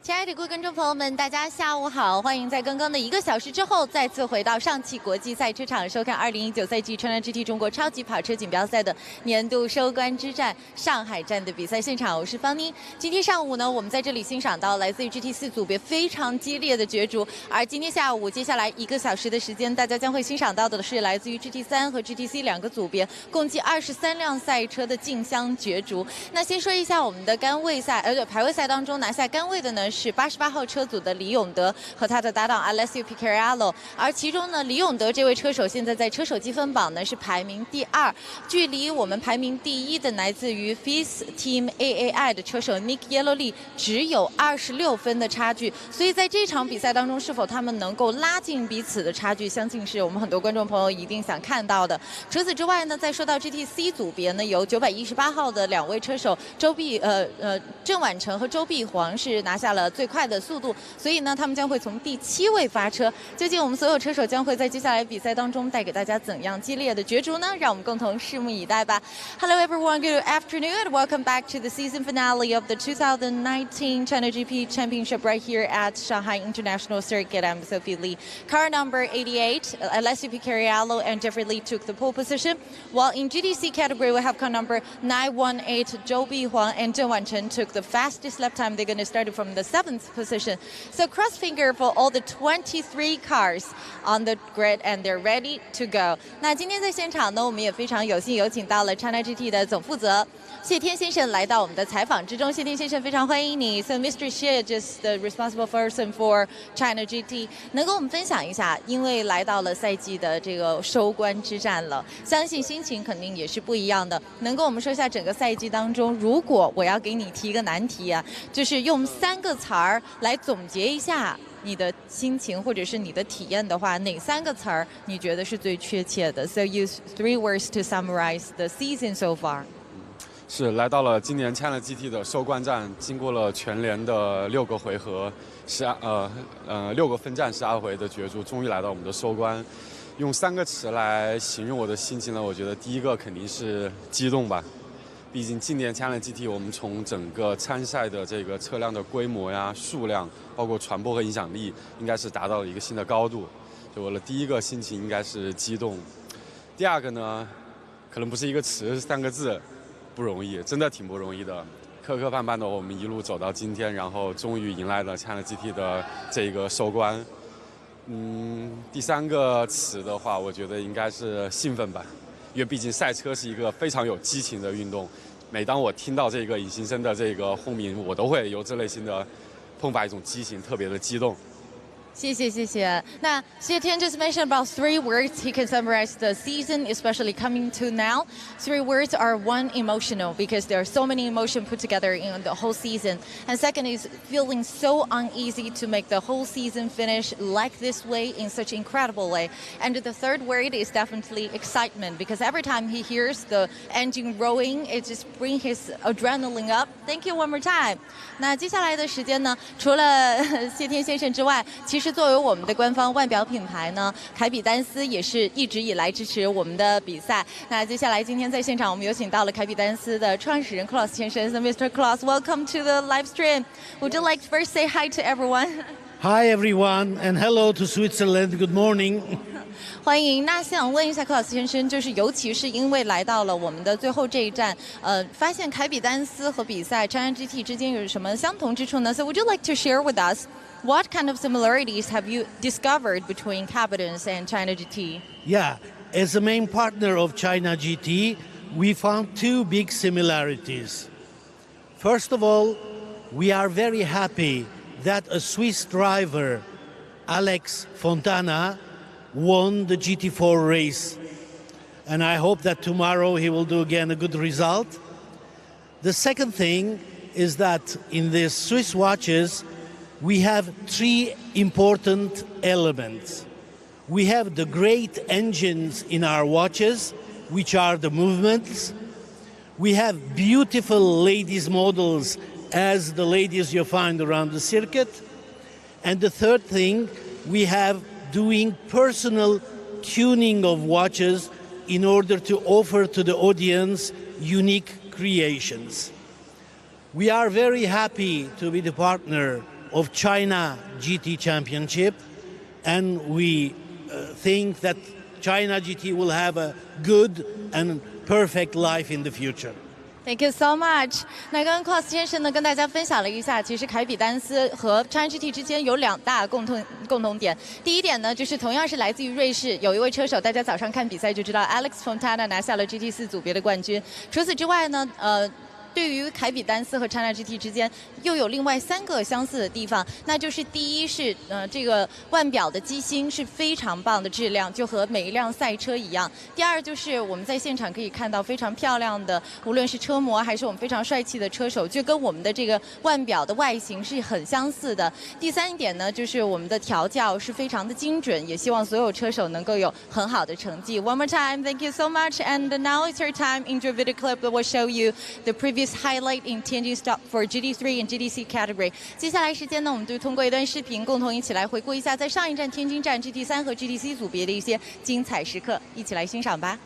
亲爱的各位观众朋友们，大家下午好！欢迎在刚刚的1个小时之后，再次回到上汽国际赛车场，收看2019赛季川GT 中国超级跑车锦标赛的年度收官之战——上海站的比赛现场。我是方妮。今天上午呢，我们在这里欣赏到来自于 GT4 组别非常激烈的角逐，而今天下午接下来1个小时的时间，大家将会欣赏到的是来自于 GT3 和 GTC 2个组别，共计23辆赛车的竞相角逐。那先说一下我们的排位赛当中拿下杆位的呢是88号车组的李永德和他的搭档 Alessio Picariello， 而其中呢，李永德这位车手现在在车手积分榜呢是排名第2，距离我们排名第1的来自于 FIS Team AAI 的车手 Nick Yellowly 只有26分的差距，所以在这场比赛当中，是否他们能够拉近彼此的差距，相信是我们很多观众朋友一定想看到的。除此之外呢，再说到 GTC 组别呢，由918号的2位车手郑婉成和周碧黄是拿下了最快的速度，所以呢，他们将会从第7位发车。究竟我们所有车手将会在接下来比赛当中带给大家怎样激烈的角逐呢？让我们共同拭目以待吧。Hello everyone, good afternoon. Welcome back to the season finale of the 2019 China GP Championship right here at Shanghai International Circuit. I'm Sophie Lee. Car number 88, Alessio Picariello and Jeffrey Lee took the pole position, while in GTC category we have car number 918, Zhou Bihuang and Zheng Wanchen took the fastest lap time. They're going to start from the 7th position. So cross finger for all the 23 cars on the grid and they're ready to go. 那今天在现场呢，我们也非常有幸有请到了 China GT 的总负责谢天先生来到我们的采访之中。谢天先生，非常欢迎你。So Mr. Xie, just the responsible person for China GT， 能跟我们分享一下，因为来到了赛季的这个收官之战了，相信心情肯定也是不一样的。能跟我们说一下整个赛季当中，如果我要给你提一个难题啊，就是用3个词儿来总结一下你的心情或者是你的体验的话，哪3个词儿你觉得是最确切的 ？So use 3 words to summarize the season so far. 是来到了今年China GT 的收官战，经过了全连的6个回合，6个分站12回的角逐，终于来到我们的收官。用3个词来形容我的心情呢，我觉得第一个肯定是激动吧。毕竟今年China GT 我们从整个参赛的这个车辆的规模呀、数量，包括传播和影响力，应该是达到了一个新的高度。所以我的第一个心情应该是激动。第二个呢，可能不是一个词，3个字。不容易，真的挺不容易的，磕磕绊绊的我们一路走到今天，然后终于迎来了China GT 的这个收官。第3个词的话，我觉得应该是兴奋吧，因为毕竟赛车是一个非常有激情的运动。每当我听到这个引擎声的这个轰鸣，我都会有这类型的迸发一种激情，特别的激动。谢谢。那谢天 just mentioned about 3 words he can summarize the season, especially coming to now. 3 words are: 1, emotional, because there are so many emotions put together in the whole season. And second is feeling so uneasy to make the whole season finish like this way in such an incredible way. And the third word is definitely excitement, because every time he hears the engine rolling, it just brings his adrenaline up. Thank you one more time. 那接下来的时间呢，除了谢天先生之外，其实作为我们的官方腕表品牌呢，凯比丹斯也是一直以来支持我们的比赛。那接下来今天在现场，我们有请到了凯比丹斯的创始人 Klaus 先生。So Mr. Klaus, welcome to the live stream. Would you like to first say hi to everyone? Hi everyone, and hello to Switzerland. Good morning. 欢迎。那想问一下克劳斯先生，就是尤其是因为来到了我们的最后这一站，发现凯比丹斯和比赛 China GT 之间有什么相同之处呢？ So would you like to share with us what kind of similarities have you discovered between Capitans and China GT? Yeah, as a main partner of China GT, we found 2 big similarities. First of all, we are very happy that a Swiss driver, Alex Fontana, won the GT4 race. And I hope that tomorrow he will do again a good result. The second thing is that in the Swiss watches, we have 3 important elements. We have the great engines in our watches, which are the movements. We have beautiful ladies models as the ladies you find around the circuit. And the third thing, we have doing personal tuning of watches in order to offer to the audience unique creations. We are very happy to be the partner of China GT Championship, and we think that China GT will have a good and perfect life in the future. Thank you so much。那刚刚 Klaus 先生呢跟大家分享了一下，其实凯比丹斯和 China GT 之间有2大共同点。第一点呢，就是同样是来自于瑞士，有一位车手，大家早上看比赛就知道 Alex Fontana 拿下了 GT4 组别的冠军。除此之外呢，对于凯比丹斯和 China GT 之间又有另外3个相似的地方，那就是第一是这个腕表的机芯是非常棒的质量，就和每一辆赛车一样。第二就是我们在现场可以看到非常漂亮的，无论是车模还是我们非常帅气的车手，就跟我们的这个腕表的外形是很相似的。第3点呢，就是我们的调教是非常的精准，也希望所有车手能够有很好的成绩。One more time, thank you so much, and now it's your time. Enjoy video clip that will show you the previous highlight in Tianjin stop for GT3 and GTC category。接下来时间呢，我们就通过一段视频，共同一起来回顾一下在上一站天津站 GT3 和 GTC 组别的一些精彩时刻，一起来欣赏吧。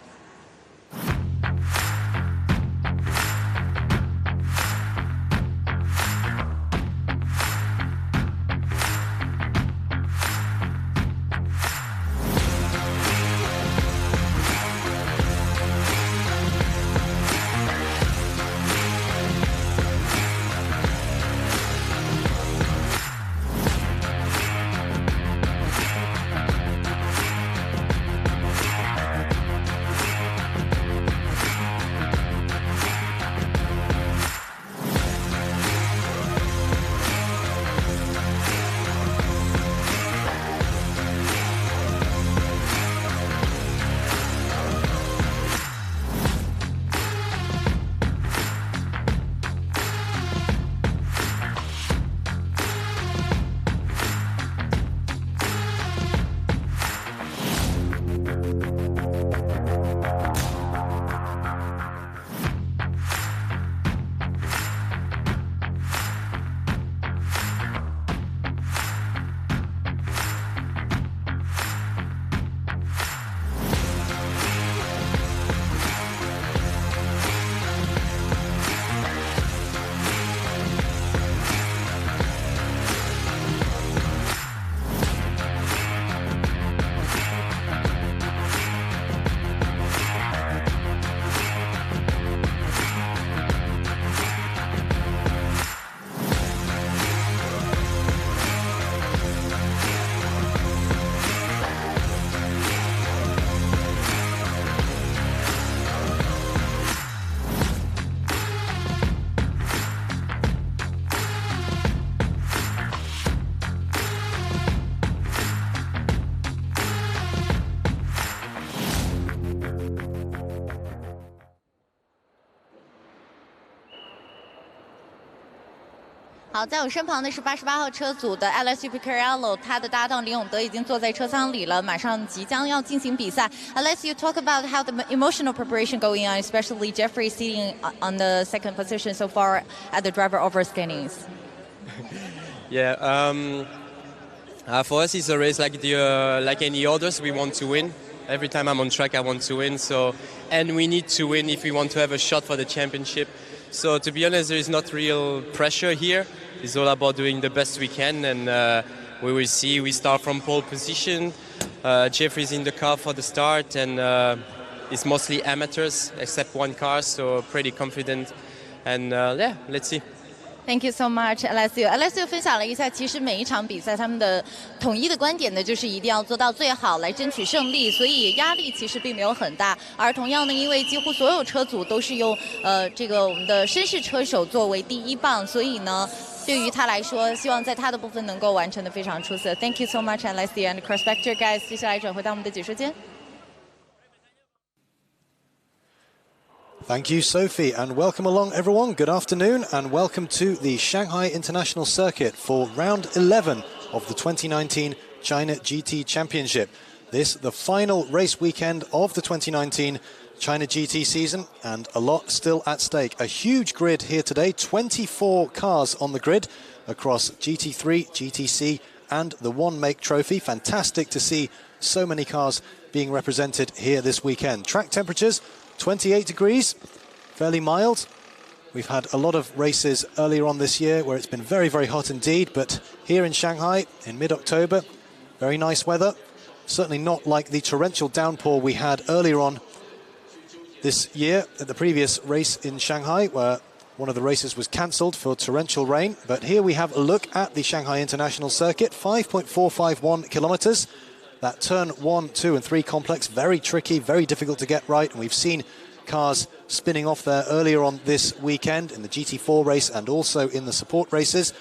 好，在我身旁的是88号车组的 Alessio Picariello， 他的搭档林永德已经坐在车舱里了，马上即将要进行比赛。Alessio, talk about how the emotional preparation going on, especially Jeffrey sitting on the second position so far at the driver over scannings. Yeah, for us it's a race like any others. We want to win. Every time I'm on track, I want to win. And we need to win if we want to have a shot for the championship. So to be honest, there is not real pressure here. It's all about doing the best we can, and we will see. We start from pole position. Jeffrey's in the car for the start, and it's mostly amateurs except one car, so pretty confident. And yeah, let's see. Thank you so much, Alessio. Alessio 分享了一下，其实每一场比赛他们的统一的观点呢，就是一定要做到最好，来争取胜利，所以压力其实并没有很大。而同样呢，因为几乎所有车组都是用这个我们的绅士车手作为第一棒，所以呢，对于他来说，希望在他的部分能够完成的非常出色。Thank you so much, Alessio, and cross back to your guys. 接下来转回到我们的解说间。Thank you, Sophie, and welcome along, everyone. Good afternoon, and welcome to the Shanghai International Circuit for round 11 of the 2019 China GT Championship. This, the final race weekend of the 2019 China GT season, and a lot still at stake. A huge grid here today, 24 cars on the grid across GT3, GTC, and the One Make Trophy. Fantastic to see so many cars being represented here this weekend. Track temperatures 28 degrees, fairly mild. We've had a lot of races earlier on this year where it's been very, very hot indeed, but here in Shanghai in mid-October, very nice weather. Certainly not like the torrential downpour we had earlier on this year at the previous race in Shanghai, where one of the races was cancelled for torrential rain. But here we have a look at the Shanghai International Circuit, 5.451 kilometers. That turn 1, 2 and 3 complex, very tricky, very difficult to get right. And we've seen cars spinning off there earlier on this weekend in the GT4 race and also in the support races.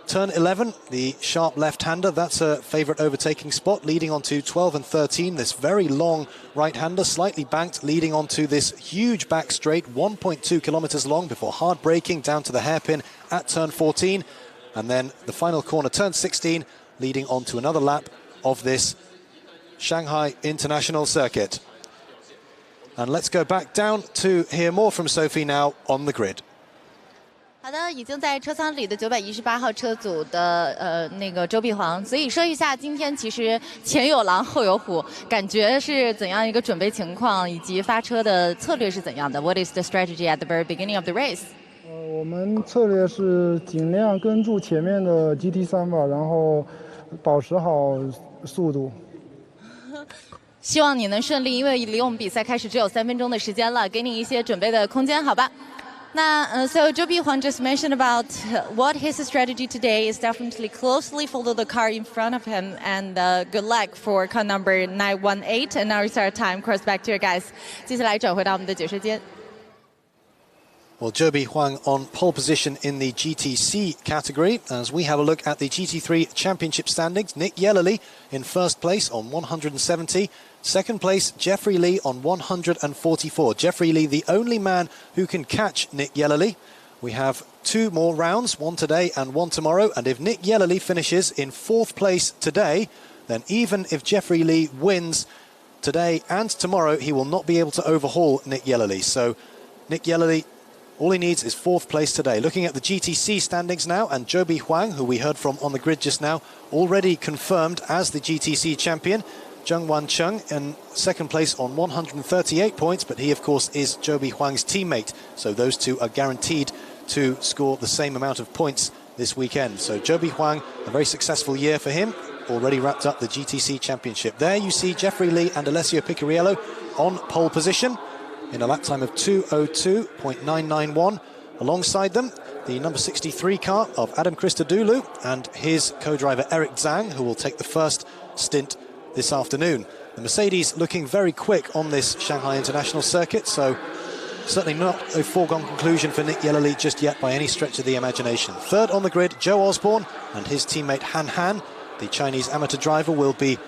Turn 11, the sharp left-hander, that's a favourite overtaking spot, leading on to 12 and 13. This very long right-hander, slightly banked, leading on to this huge back straight, 1.2 kilometres long, before hard braking down to the hairpin at turn 14. And then the final corner, turn 16, leading on to another lap of this Shanghai International Circuit. And let's go back down to hear more from Sophie now on the grid. 好的，已经在车舱里的918号车组的那个周碧煌，所以说一下今天其实前有狼后有虎，感觉是怎样一个准备情况，以及发车的策略是怎样的 ？What is the strategy at the very beginning of the race？ 我们策略是尽量跟住前面的 GT3吧，然后保持好速度。希望你能顺利，因为离我们比赛开始只有3分钟的时间了，给你一些准备的空间，好吧？ So Zhou Bihuang just mentioned about what his strategy today is definitely closely follow the car in front of him, and good luck for car number 918. And now it's our time. Cross back to you guys. 接下来转回到我们的解说间。 Well, Zhou Bihuang on pole position in the GTC category as we have a look at the GT3 championship standings. Nick Yellerly in first place on 170. Second place, Jeffrey Lee on 144. Jeffrey Lee, the only man who can catch Nick Yellerly. We have 2 more rounds, one today and one tomorrow. And if Nick Yellerly finishes in 4th place today, then even if Jeffrey Lee wins today and tomorrow, he will not be able to overhaul Nick Yellerly. So Nick Yellerly, all he needs is 4th place today. Looking at the GTC standings now, and Zhou Bihuang, who we heard from on the grid just now, already confirmed as the GTC champion. Zheng Wancheng in 2nd place on 138 points, but he, of course, is Zhou Bihuang's teammate. So those two are guaranteed to score the same amount of points this weekend. So Zhou Bihuang, a very successful year for him, already wrapped up the GTC championship. There you see Jeffrey Lee and Alessio Picariello on pole position in a lap time of 2:02.991. Alongside them, the number 63 car of Adam Christodoulou and his co-driver Eric Zhang, who will take the first stint this afternoon. The Mercedes looking very quick on this Shanghai International Circuit, so certainly not a foregone conclusion for Nick Yellerly just yet by any stretch of the imagination. Third on the grid, Joe Osborne and his teammate Han Han, the Chinese amateur driver, will be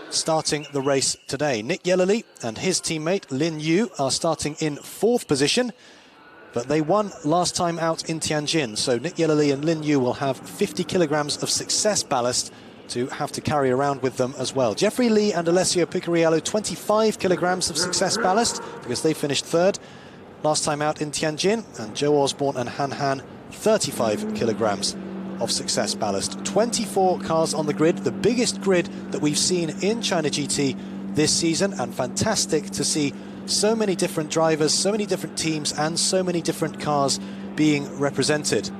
starting the race today. Nick Yellerly and his teammate Lin Yu are starting in 4th position, but they won last time out in Tianjin, so Nick Yellerly and Lin Yu will have 50 kilograms of success ballast to have to carry around with them as well. Jeffrey Lee and Alessio Picariello, 25 kilograms of success ballast because they finished 3rd last time out in Tianjin, and Joe Osborne and Han Han, 35 kilograms of success ballast. 24 cars on the grid, the biggest grid that we've seen in China GT this season, and fantastic to see so many different drivers, so many different teams and so many different cars being represented.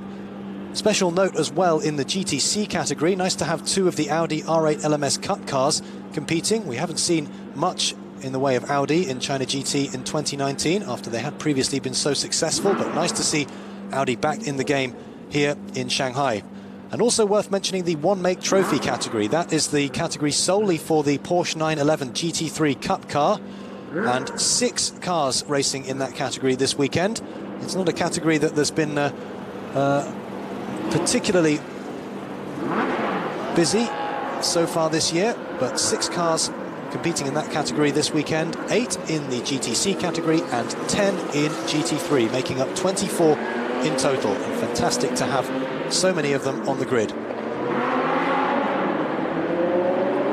Special note as well in the GTC category, nice to have 2 of the Audi R8 LMS Cup cars competing. We haven't seen much in the way of Audi in China GT in 2019 after they had previously been so successful, but nice to see Audi back in the game here in Shanghai. And also worth mentioning the One Make Trophy category. That is the category solely for the Porsche 911 GT3 Cup car, and 6 cars racing in that category this weekend. It's not a category that there's been particularly busy so far this year, but 6 cars competing in that category this weekend, 8 in the GTC category and 10 in GT3, making up 24 in total, and fantastic to have so many of them on the grid.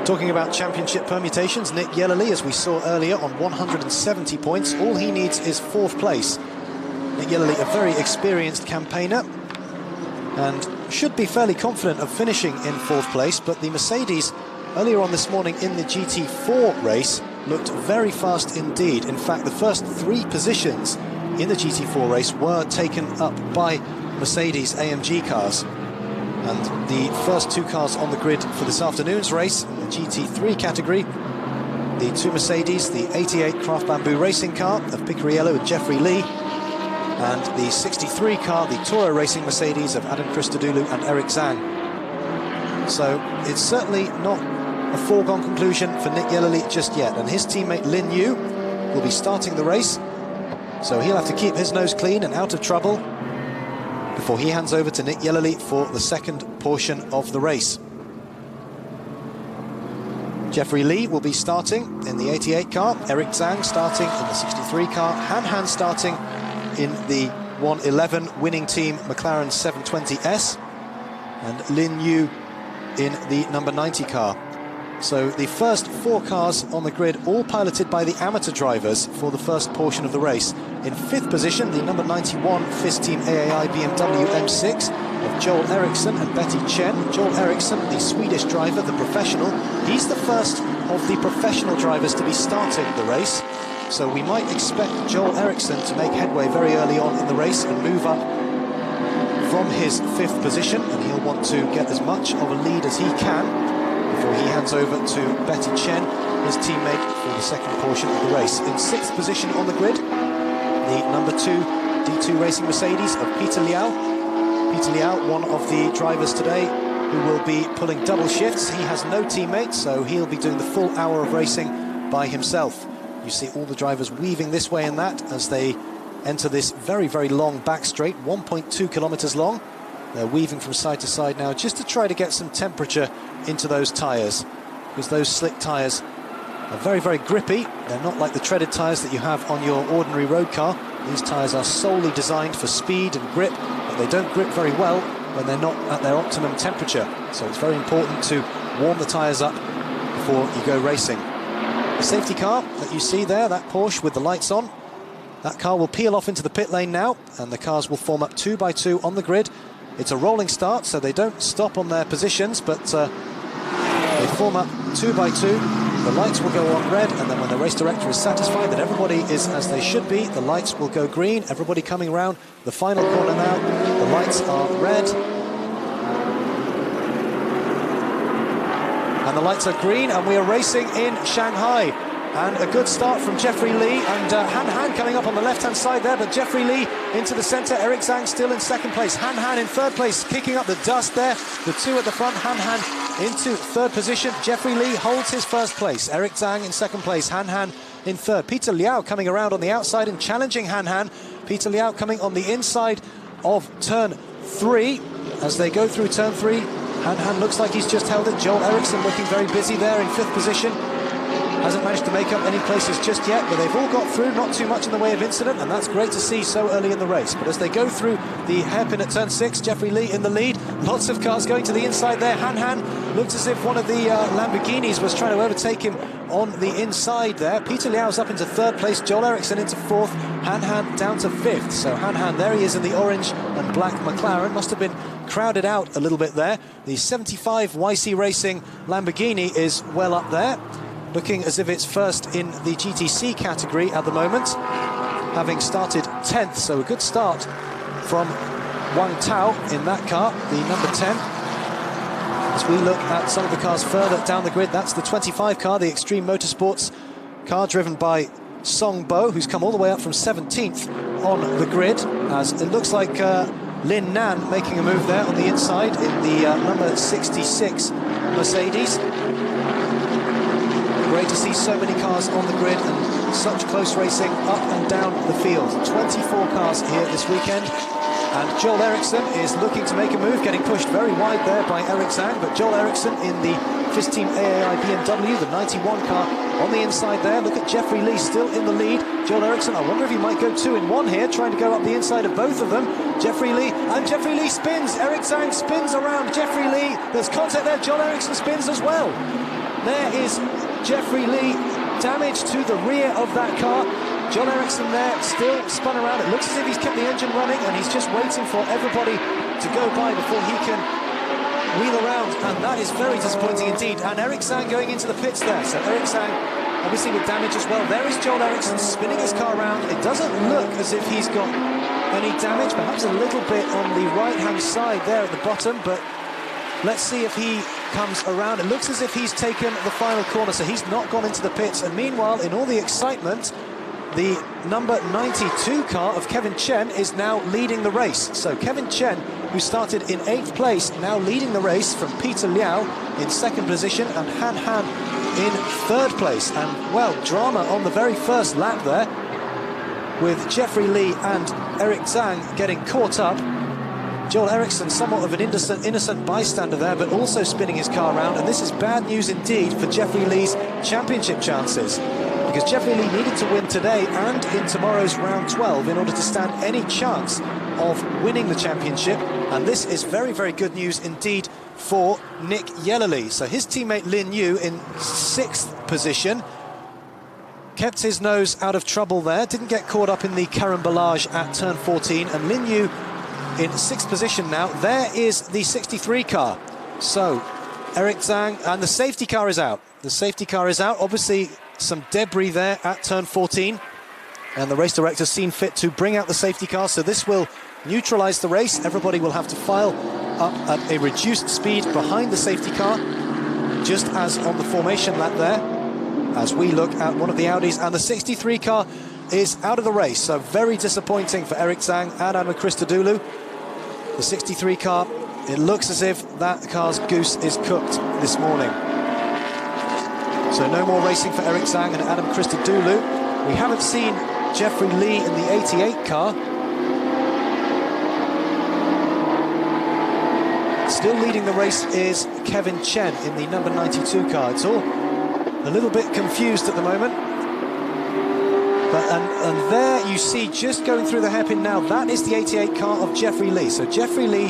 Talking about championship permutations, Nick Yellerly, as we saw earlier, on 170 points, all he needs is 4th place. Nick Yellerly, a very experienced campaigner, and should be fairly confident of finishing in 4th place, but the Mercedes earlier on this morning in the GT4 race looked very fast indeed. In fact, the first 3 positions in the GT4 race were taken up by Mercedes AMG cars. And the first 2 cars on the grid for this afternoon's race, in the GT3 category, the 2 Mercedes, the 88 Craft Bamboo racing car of Picariello and Jeffrey Lee, and the 63 car, the Toro Racing Mercedes of Adam Christodoulou and Eric Zhang. So it's certainly not a foregone conclusion for Nick Yellerly just yet, and his teammate Lin Yu will be starting the race, so he'll have to keep his nose clean and out of trouble before he hands over to Nick Yellerly for the second portion of the race. Jeffrey Lee will be starting in the 88 car, Eric Zhang starting in the 63 car, Han Han starting in the 111 winning team McLaren 720S, and Lin Yu in the number 90 car. So the first 4 cars on the grid, all piloted by the amateur drivers for the first portion of the race. In 5th position, the number 91 FIS Team AAI BMW M6 of Joel Eriksson and Betty Chen. Joel Eriksson, the Swedish driver, the professional. He's the first of the professional drivers to be starting the race. So we might expect Joel Eriksson to make headway very early on in the race and move up from his 5th position, and he'll want to get as much of a lead as he can before he hands over to Betty Chen, his teammate, for the second portion of the race. In 6th position on the grid, the number 2 D2 Racing Mercedes of Peter Liao. Peter Liao, one of the drivers today who will be pulling double shifts. He has no teammates, so he'll be doing the full hour of racing by himself. You see all the drivers weaving this way and that as they enter this very, very long back straight, 1.2 kilometers long. They're weaving from side to side now just to try to get some temperature into those tyres, because those slick tyres are very, very grippy. They're not like the treaded tyres that you have on your ordinary road car. These tyres are solely designed for speed and grip, but they don't grip very well when they're not at their optimum temperature. So it's very important to warm the tyres up before you go racing. The safety car that you see there, that Porsche with the lights on, that car will peel off into the pit lane now, and the cars will form up 2 by 2 on the grid. It's a rolling start, so they don't stop on their positions, but they form up 2 by 2. The lights will go on red, and then when the race director is satisfied that everybody is as they should be, the lights will go green. Everybody coming around the final corner now. The lights are red. And the lights are green, and we are racing in Shanghai. And a good start from Jeffrey Lee, and Han Han coming up on the left-hand side there, but Jeffrey Lee into the centre, Eric Zhang still in 2nd place, Han Han in 3rd place, kicking up the dust there, the 2 at the front, Han Han into 3rd position, Jeffrey Lee holds his 1st place, Eric Zhang in 2nd place, Han Han in 3rd, Peter Liao coming around on the outside and challenging Han Han, Peter Liao coming on the inside of turn 3, as they go through turn 3, Han Han looks like he's just held it, Joel Eriksson looking very busy there in 5th position, hasn't managed to make up any places just yet, but they've all got through, not too much in the way of incident, and that's great to see so early in the race. But as they go through the hairpin at turn 6, Jeffrey Lee in the lead, lots of cars going to the inside there. Han Han looks as if one of the Lamborghinis was trying to overtake him on the inside there. Peter Liao's up into 3rd place, Joel Eriksson into 4th, Han Han down to 5th. So Han Han, there he is in the orange and black McLaren, must have been crowded out a little bit there. The 75 YC Racing Lamborghini is well up there, looking as if it's first in the GTC category at the moment, having started 10th, so a good start from Wang Tao in that car, the number 10. As we look at some of the cars further down the grid, that's the 25 car, the Extreme Motorsports car driven by Song Bo, who's come all the way up from 17th on the grid, as it looks like Lin Nan making a move there on the inside in the number 66 Mercedes. Great to see so many cars on the grid and such close racing up and down the field. 24 cars here this weekend, and Joel Eriksson is looking to make a move, getting pushed very wide there by Eric Zhang, but Joel Eriksson in the FIS Team AAI BMW, the 91 car, on the inside there. Look at Jeffrey Lee still in the lead. Joel Eriksson, I wonder if he might go 2 in 1 here, trying to go up the inside of both of them. Jeffrey Lee, and Jeffrey Lee spins. Eric Zhang spins around Jeffrey Lee. There's contact there. Joel Eriksson spins as well. There is Jeffrey Lee, damage to the rear of that car. John Eriksson there, still spun around. It looks as if he's kept the engine running, and he's just waiting for everybody to go by before he can wheel around, and that is very disappointing indeed. And Eric Zhang going into the pits there. So Eric Zhang obviously with damage as well. There is Joel Eriksson spinning his car around. It doesn't look as if he's got any damage, perhaps a little bit on the right-hand side there at the bottom, but let's see if he comes around. It looks as if he's taken the final corner, so he's not gone into the pits. And meanwhile, in all the excitement, the number 92 car of Kevin Chen is now leading the race. So Kevin Chen, who started in 8th place, now leading the race from Peter Liao in 2nd position and Han Han in 3rd place. And, well, drama on the very first lap there, with Jeffrey Lee and Eric Zhang getting caught up. Joel Eriksson, somewhat of an innocent bystander there, but also spinning his car around. And this is bad news indeed for Jeffrey Lee's championship chances, because Jeffrey Lee needed to win today and in tomorrow's round 12 in order to stand any chance of winning the championship. And this is very, very good news indeed for Nick Yellerly. So his teammate Lin Yu in 6th position kept his nose out of trouble there, didn't get caught up in the carambolage at turn 14, and Lin Yu in 6th position now. There is the 63 car. So Eric Zhang, and the safety car is out. The safety car is out, obviously some debris there at turn 14, and the race director's seen fit to bring out the safety car, so this will neutralise the race. Everybody will have to file up at a reduced speed behind the safety car, just as on the formation lap there, as we look at one of the Audis, and the 63 car is out of the race. So very disappointing for Eric Zhang and Adam Christodoulou. The 63 car, it looks as if that car's goose is cooked this morning. So no more racing for Eric Zhang and Adam Christodoulou. We haven't seen Jeffrey Lee in the 88 car. Still leading the race is Kevin Chen in the number 92 car. It's all a little bit confused at the moment. But, and there you see, just going through the hairpin now, that is the 88 car of Jeffrey Lee. So Jeffrey Lee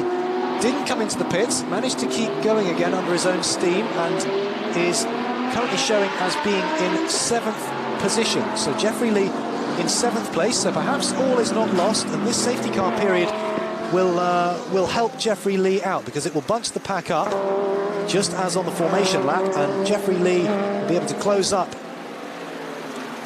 didn't come into the pits, managed to keep going again under his own steam, and is currently showing as being in 7th position. So Jeffrey Lee in 7th place, so perhaps all is not lost, and this safety car period will help Jeffrey Lee out, because it will bunch the pack up, just as on the formation lap, and Jeffrey Lee will be able to close up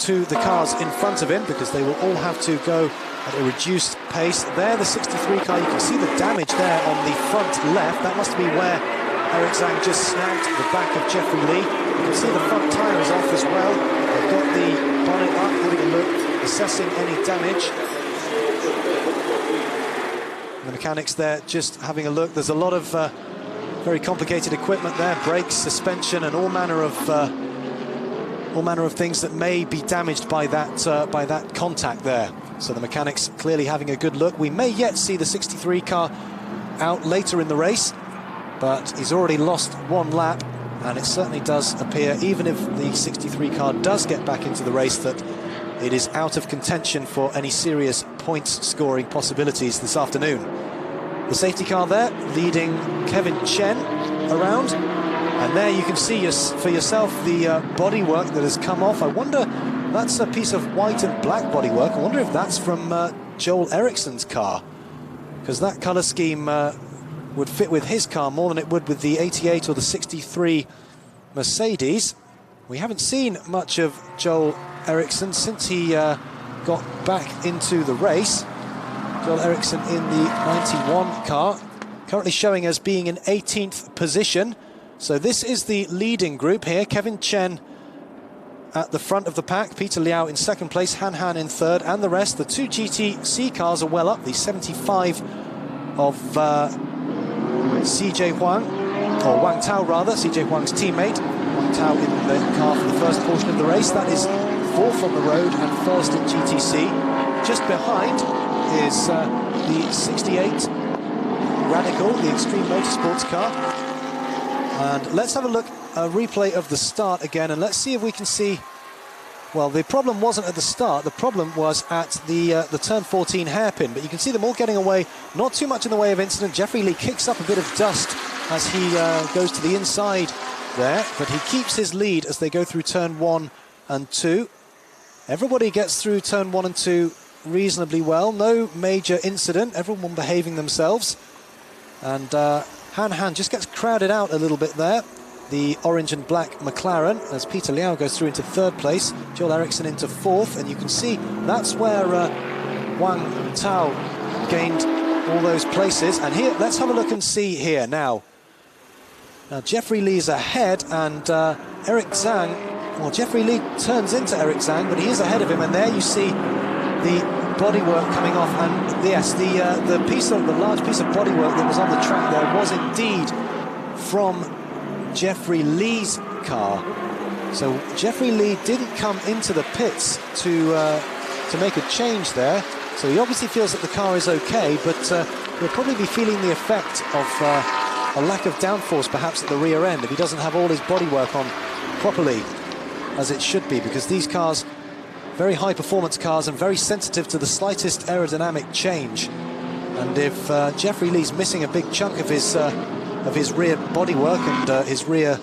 to the cars in front of him, because they will all have to go at a reduced pace. There, the 63 car, you can see the damage there on the front left. That must be where Eric Zhang just snagged the back of Jeffrey Lee. You can see the front tyre is off as well. They've got the bonnet up, having a look, assessing any damage. The mechanics there just having a look. There's a lot of very complicated equipment there, brakes, suspension, and all manner of things that may be damaged by that contact there. So the mechanics clearly having a good look. We may yet see the 63 car out later in the race, but he's already lost one lap, and it certainly does appear, even if the 63 car does get back into the race, that it is out of contention for any serious points scoring possibilities this afternoon. The safety car there leading Kevin Chen around. And there you can see for yourself the bodywork that has come off. I wonder, that's a piece of white and black bodywork. I wonder if that's from Joel Eriksson's car, because that colour scheme would fit with his car more than it would with the 88 or the 63 Mercedes. We haven't seen much of Joel Eriksson since he got back into the race. Joel Eriksson in the 91 car, currently showing as being in 18th position. So this is the leading group here. Kevin Chen at the front of the pack, Peter Liao in 2nd place, Han Han in 3rd, and the rest. The 2 GTC cars are well up. The 75 of CJ Huang, or Wang Tao rather, CJ Huang's teammate. Wang Tao in the car for the first portion of the race. That is 4th on the road and 1st in GTC. Just behind is the 68 Radical, the Extreme Motorsports car. And let's have a look, a replay of the start again, and let's see if we can see. Well, the problem wasn't at the start, the problem was at the turn 14 hairpin, but you can see them all getting away, not too much in the way of incident. Jeffrey Lee kicks up a bit of dust as he goes to the inside there, but he keeps his lead as they go through turn 1 and 2. Everybody gets through turn 1 and 2 reasonably well, no major incident, everyone behaving themselves. And Han Han just gets crowded out a little bit there. the orange and black McLaren, as Peter Liao goes through into third place, Joel Eriksson into fourth, and you can see that's where Wang Tao gained all those places. And here, let's have a look and see here now. Now Jeffrey Lee's ahead, and Eric Zhang, well, Jeffrey Lee turns into Eric Zhang, but he is ahead of him, and there you see the bodywork coming off, and yes, the large piece of bodywork that was on the track there was indeed from Jeffrey Lee's car. So Jeffrey Lee didn't come into the pits to make a change there, so he obviously feels that the car is okay, but he'll probably be feeling the effect of a lack of downforce perhaps at the rear end if he doesn't have all his bodywork on properly as it should be, because these cars, very high performance cars and very sensitive to the slightest aerodynamic change. And if Jeffrey Lee's missing a big chunk of his rear bodywork and his rear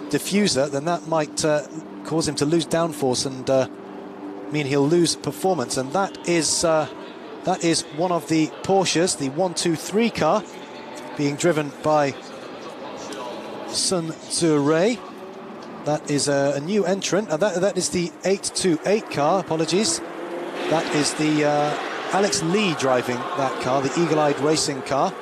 diffuser, then that might cause him to lose downforce and mean he'll lose performance. And that is one of the Porsches, the 123 car, being driven by Sun Zurui. That is a new entrant, and that is the 828 car, apologies. That is the Alex Lee driving that car, the Eagle-Eyed Racing car.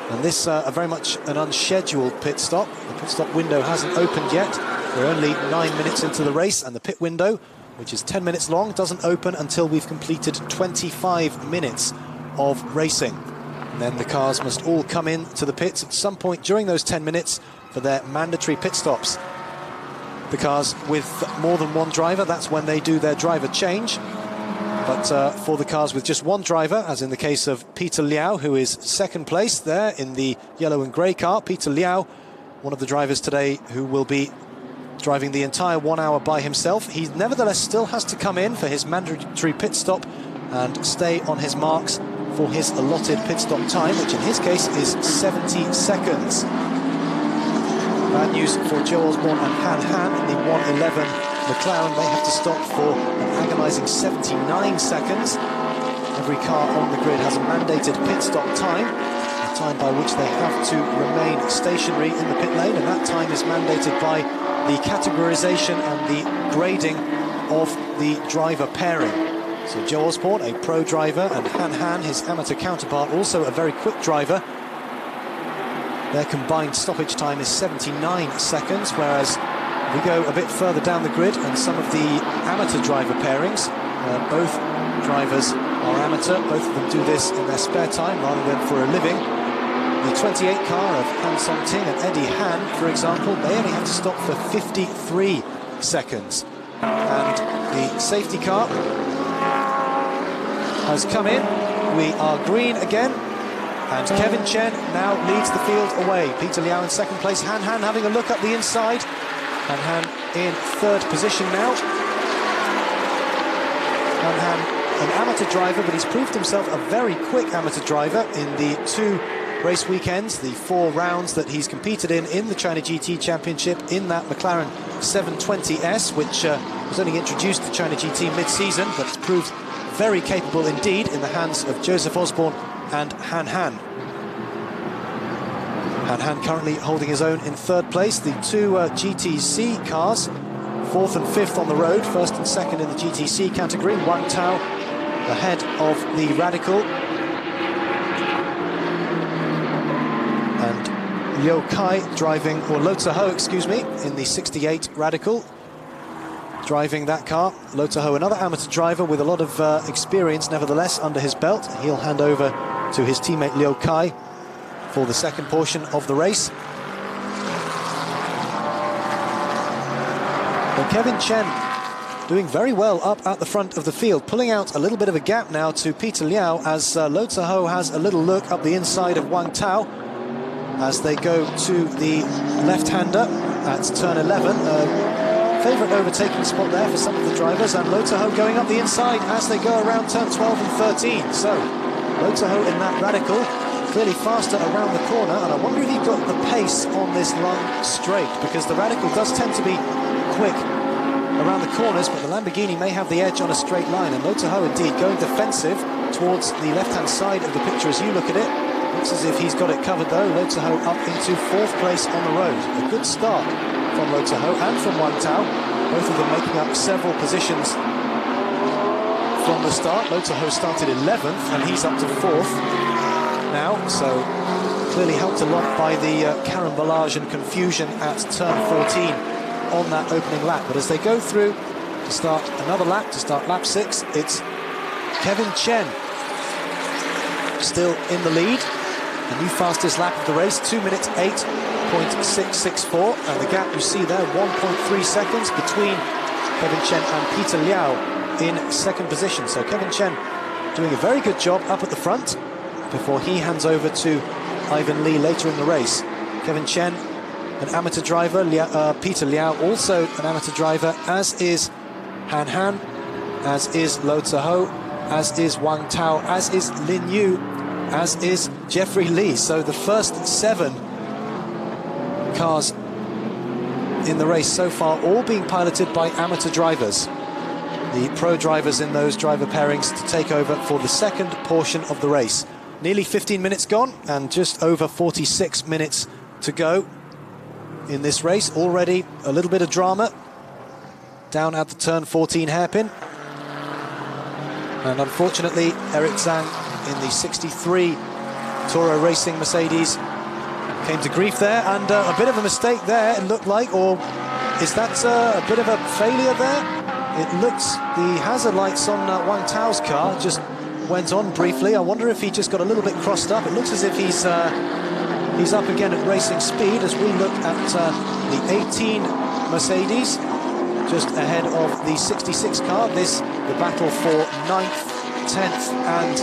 And this very much an unscheduled pit stop. The pit stop window hasn't opened yet. We're only 9 minutes into the race, and the pit window, which is 10 minutes long, doesn't open until we've completed 25 minutes of racing. And then the cars must all come in to the pits at some point during those 10 minutes for their mandatory pit stops. The cars with more than one driver, that's when they do their driver change. But for the cars with just one driver, as in the case of Peter Liao, who is second place there in the yellow and grey car, Peter Liao, one of the drivers today who will be driving the entire 1 hour by himself. He nevertheless still has to come in for his mandatory pit stop and stay on his marks for his allotted pit stop time, which in his case is 70 seconds. Bad news for Joe Osborne and Han Han in the 111 McLaren. They have to stop for an agonising 79 seconds. Every car on the grid has a mandated pit stop time, a time by which they have to remain stationary in the pit lane, and that time is mandated by the categorisation and the grading of the driver pairing. So Joe Osborne, a pro driver, and Han Han, his amateur counterpart, also a very quick driver. Their combined stoppage time is 79 seconds, whereas we go a bit further down the grid and some of the amateur driver pairings, both drivers are amateur, both of them do this in their spare time rather than for a living. The 28 car of Han Song-ting and Eddie Han, for example, they only have to stop for 53 seconds. And the safety car has come in. We are green again. And Kevin Chen now leads the field away. Peter Liao in second place. Han Han having a look up the inside. Han Han in third position now. Han Han, an amateur driver, but he's proved himself a very quick amateur driver in the 2 race weekends, the 4 rounds that he's competed in the China GT Championship in that McLaren 720S, which was only introduced to China GT mid-season, but it's proved very capable indeed in the hands of Joseph Osborne and Han Han. Han Han currently holding his own in third place. The 2 GTC cars, 4th and 5th on the road, 1st and 2nd in the GTC category. Wang Tao ahead of the Radical. And Liu Kai driving, or Lo Ziho, excuse me, in the 68 Radical, driving that car. Lo Ziho, another amateur driver with a lot of experience nevertheless under his belt. He'll hand over to his teammate Liu Kai for the second portion of the race. But Kevin Chen doing very well up at the front of the field, pulling out a little bit of a gap now to Peter Liao as Lo Ziho has a little look up the inside of Wang Tao as they go to the left-hander at turn 11. Favourite overtaking spot there for some of the drivers, and Lo Ziho going up the inside as they go around turn 12 and 13. So Lo Ziho in that Radical, clearly faster around the corner, and I wonder if he got the pace on this long straight, because the Radical does tend to be quick around the corners, but the Lamborghini may have the edge on a straight line, and Lo Ziho indeed going defensive towards the left-hand side of the picture as you look at it. Looks as if he's got it covered though. Lo Ziho up into 4th place on the road. A good start from Lo Ziho and from Wang Tao. Both of them making up several positions from the start. Lo Ziho started 11th and he's up to 4th now, so clearly helped a lot by the carambolage and confusion at turn 14 on that opening lap. But as they go through to start another lap, to start lap 6, it's Kevin Chen still in the lead. The new fastest lap of the race, 2 minutes 8.664, and the gap you see there, 1.3 seconds between Kevin Chen and Peter Liao in 2nd position. So Kevin Chen doing a very good job up at the front before he hands over to Ivan Lee later in the race. Kevin Chen, an amateur driver, Peter Liao also an amateur driver, as is Han Han, as is Lo Ziho, as is Wang Tao, as is Lin Yu, as is Jeffrey Lee. So the first 7 cars in the race so far all being piloted by amateur drivers. The pro drivers in those driver pairings to take over for the second portion of the race. Nearly 15 minutes gone and just over 46 minutes to go in this race. Already a little bit of drama down at the turn 14 hairpin. And unfortunately, Eric Zhang in the 63 Toro Racing Mercedes came to grief there, and a bit of a mistake there, it looked like, or is that a bit of a failure there? It looks, the hazard lights on Wang Tao's car just went on briefly. I wonder if he just got a little bit crossed up. It looks as if he's up again at racing speed as we look at the 18 Mercedes just ahead of the 66 car. The battle for 9th, 10th and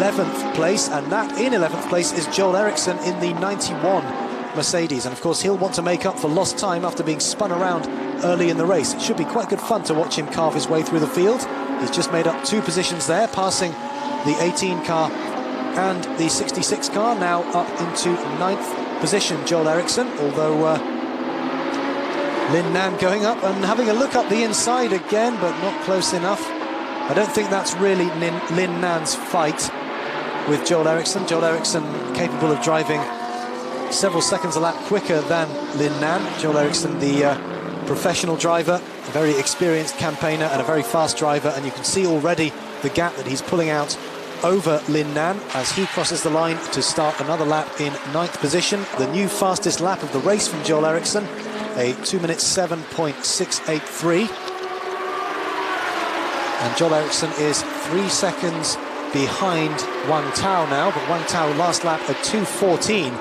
11th place, and that in 11th place is Joel Eriksson in the 91 Mercedes, and of course he'll want to make up for lost time after being spun around early in the race. It should be quite good fun to watch him carve his way through the field. He's just made up 2 positions there, passing the 18 car and the 66 car, now up into 9th position, Joel Eriksson, although Lin Nan going up and having a look up the inside again, but not close enough. I don't think that's really Lin Nan's fight with Joel Eriksson. Joel Eriksson capable of driving several seconds a lap quicker than Lin Nan. Joel Eriksson, the professional driver, a very experienced campaigner and a very fast driver, and you can see already the gap that he's pulling out over Lin Nan as he crosses the line to start another lap in 9th position. The new fastest lap of the race from Joel Eriksson, a 2 minutes 7.683. And Joel Eriksson is 3 seconds behind Wang Tao now, but Wang Tao last lap at 2:14.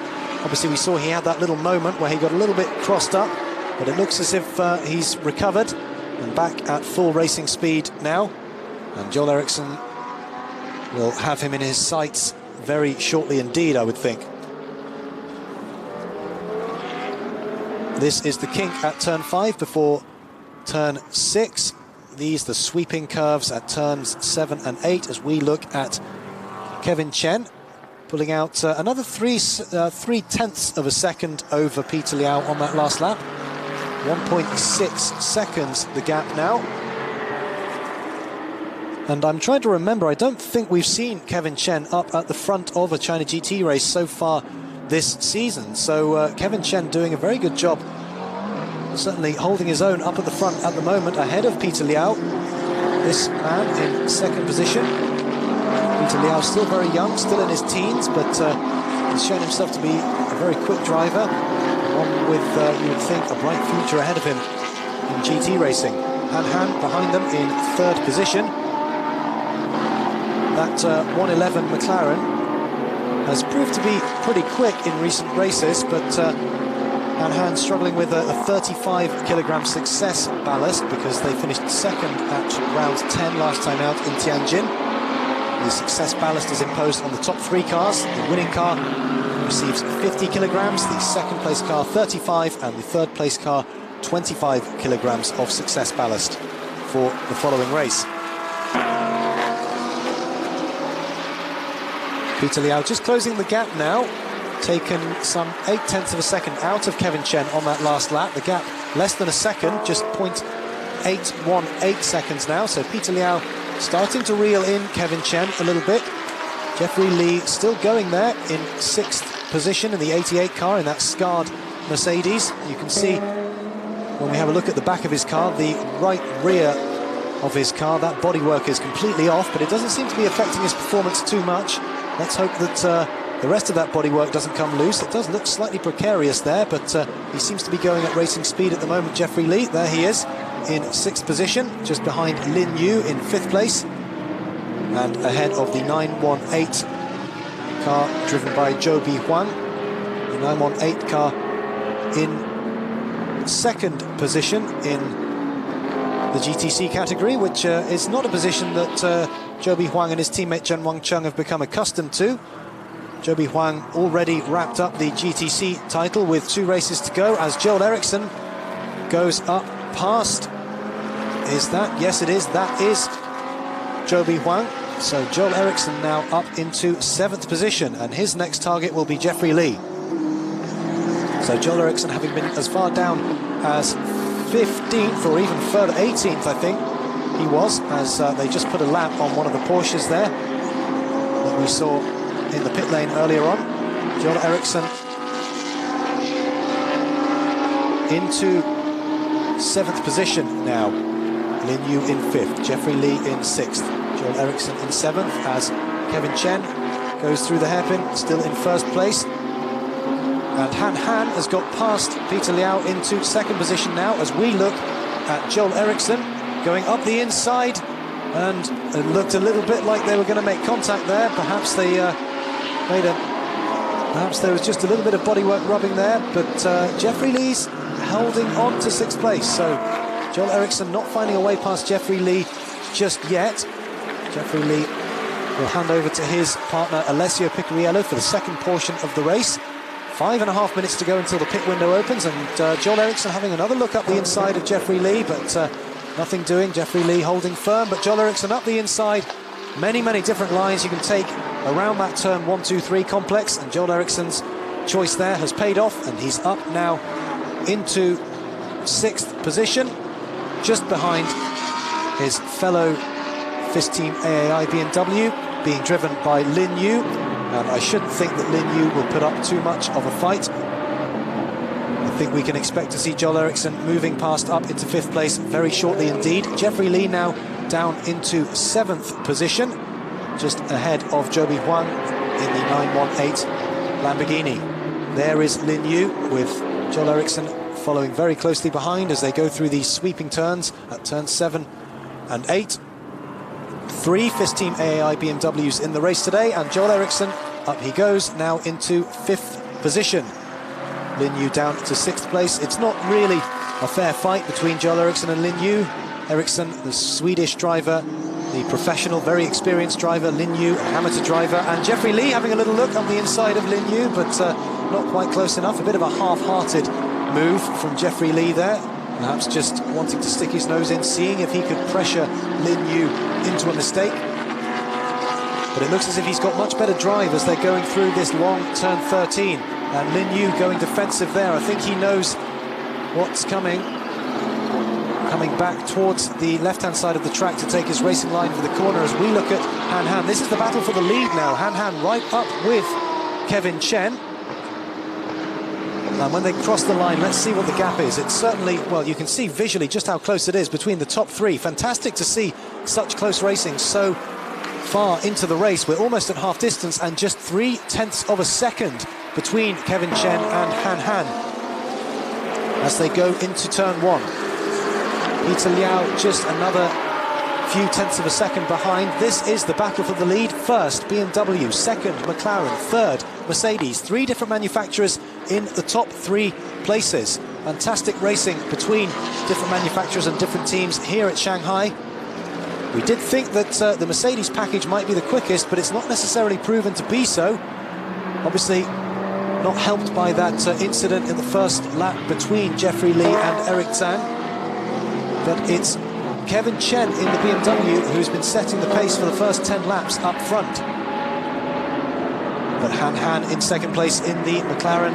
Obviously we saw he had that little moment where he got a little bit crossed up, but it looks as if he's recovered and back at full racing speed now. And Joel Eriksson will have him in his sights very shortly indeed, I would think. This is the kink at turn 5 before turn 6. These the sweeping curves at turns 7 and 8 as we look at Kevin Chen pulling out another 3/10 of a second over Peter Liao on that last lap. 1.6 seconds the gap now. And I'm trying to remember, I don't think we've seen Kevin Chen up at the front of a China GT race so far this season. So Kevin Chen doing a very good job, certainly holding his own up at the front at the moment, ahead of Peter Liao. This man in 2nd position. Peter Liao still very young, still in his teens, but he's shown himself to be a very quick driver, one with, you would think, a bright future ahead of him in GT racing. Han Han behind them in 3rd position. That 111 McLaren has proved to be pretty quick in recent races, but Han Han struggling with a 35 kilogram success ballast because they finished 2nd at round 10 last time out in Tianjin. The success ballast is imposed on the top 3 cars. The winning car receives 50 kilograms, the 2nd place car 35, and the 3rd place car 25 kilograms of success ballast for the following race. Peter Liao just closing the gap now, taken some 0.8 of a second out of Kevin Chen on that last lap. The gap less than a second, just 0.818 seconds now. So Peter Liao starting to reel in Kevin Chen a little bit. Jeffrey Lee still going there in 6th position in the 88 car in that scarred Mercedes. You can see when we have a look at the back of his car, the right rear of his car, that bodywork is completely off, but it doesn't seem to be affecting his performance too much. Let's hope that the rest of that bodywork doesn't come loose. It does look slightly precarious there, but he seems to be going at racing speed at the moment, Jeffrey Lee. There he is in 6th position, just behind Lin Yu in 5th place, and ahead of the 918 car driven by Zhou Bihuang. The 918 car in 2nd position in the GTC category, which is not a position that Zhou Bihuang and his teammate Chen Wangcheng have become accustomed to. Zhou Bihuang already wrapped up the GTC title with 2 races to go as Joel Eriksson goes up past. Is that? Yes, it is. That is Zhou Bihuang. So Joel Eriksson now up into 7th position, and his next target will be Jeffrey Lee. So Joel Eriksson, having been as far down as 15th or even further, 18th I think he was, as they just put a lap on one of the Porsches there that we saw in the pit lane earlier on. Joel Eriksson into 7th position now. Lin Yu in 5th, Jeffrey Lee in 6th, Joel Eriksson in 7th as Kevin Chen goes through the hairpin, still in 1st place. And Han Han has got past Peter Liao into 2nd position now as we look at Joel Eriksson going up the inside, and it looked a little bit like they were going to make contact there. Perhaps they perhaps there was just a little bit of bodywork rubbing there, but Jeffrey Lee's holding on to 6th place. So Joel Eriksson not finding a way past Jeffrey Lee just yet. Jeffrey Lee will hand over to his partner Alessio Picariello for the 2nd portion of the race. 5.5 minutes to go until the pit window opens, and Joel Eriksson having another look up the inside of Jeffrey Lee, but nothing doing. Jeffrey Lee holding firm, but Joel Eriksson up the inside. Many different lines you can take around that turn 1, 2, 3 complex, and Joel Eriksson's choice there has paid off, and he's up now into 6th position, just behind his fellow FIS Team AAI BMW, being driven by Lin Yu. And I shouldn't think that Lin Yu will put up too much of a fight. I think we can expect to see Joel Eriksson moving past up into 5th place very shortly indeed. Jeffrey Lee now down into 7th position, just ahead of Zhou Bihuang in the 918 Lamborghini. There is Lin Yu with Joel Eriksson following very closely behind as they go through these sweeping turns at turns 7 and 8. 3 FIS Team AAI BMWs in the race today, and Joel Eriksson, up he goes, now into 5th position. Lin Yu down to 6th place. It's not really a fair fight between Joel Eriksson and Lin Yu. Eriksson, the Swedish driver, the professional, very experienced driver, Lin Yu, an amateur driver, and Jeffrey Lee having a little look on the inside of Lin Yu, but not quite close enough. A bit of a half-hearted move from Jeffrey Lee there. Perhaps just wanting to stick his nose in, seeing if he could pressure Lin Yu into a mistake. But it looks as if he's got much better drive as they're going through this long turn 13. And Lin Yu going defensive there. I think he knows what's coming. Coming back towards the left-hand side of the track to take his racing line for the corner as we look at Han Han. This is the battle for the lead now. Han Han right up with Kevin Chen. And when they cross the line, let's see what the gap is. It's certainly, well, you can see visually just how close it is between the top 3. Fantastic to see such close racing so far into the race. We're almost at half distance and just 0.3 of a second between Kevin Chen and Han Han as they go into turn 1. Peter Liao just another few tenths of a second behind. This is the battle for the lead. First, BMW. Second, McLaren. Third, Mercedes. 3 different manufacturers in the top 3 places. Fantastic racing between different manufacturers and different teams here at Shanghai. We did think that the Mercedes package might be the quickest, but it's not necessarily proven to be so. Obviously, not helped by that incident in the first lap between Jeffrey Lee and Eric Zhang. But it's Kevin Chen in the BMW who's been setting the pace for the first 10 laps up front. But Han Han in 2nd place in the McLaren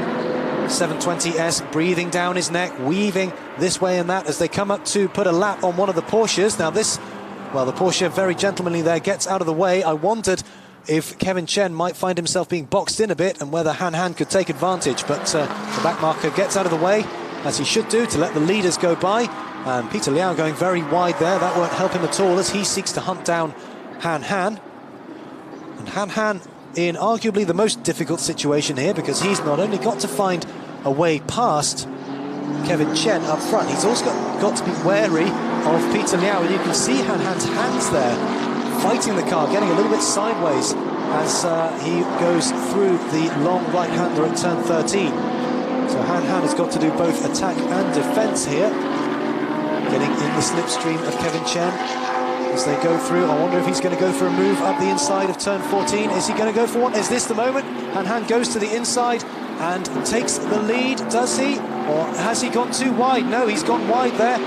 720S, breathing down his neck, weaving this way and that as they come up to put a lap on one of the Porsches. Now this, well, the Porsche very gentlemanly there gets out of the way. I wondered if Kevin Chen might find himself being boxed in a bit and whether Han Han could take advantage. But the back marker gets out of the way, as he should do, to let the leaders go by. And Peter Liao going very wide there. That won't help him at all as he seeks to hunt down Han Han. And Han Han in arguably the most difficult situation here, because he's not only got to find a way past Kevin Chen up front, he's also got to be wary of Peter Liao. And you can see Han Han's hands there, fighting the car, getting a little bit sideways as he goes through the long right-hander at turn 13. So Han Han has got to do both attack and defence here, getting in the slipstream of Kevin Chen as they go through. I wonder if he's going to go for a move up the inside of turn 14. Is he going to go for one? Is this the moment? Han Han goes to the inside and takes the lead, does he? Or has he gone too wide? No, he's gone wide there.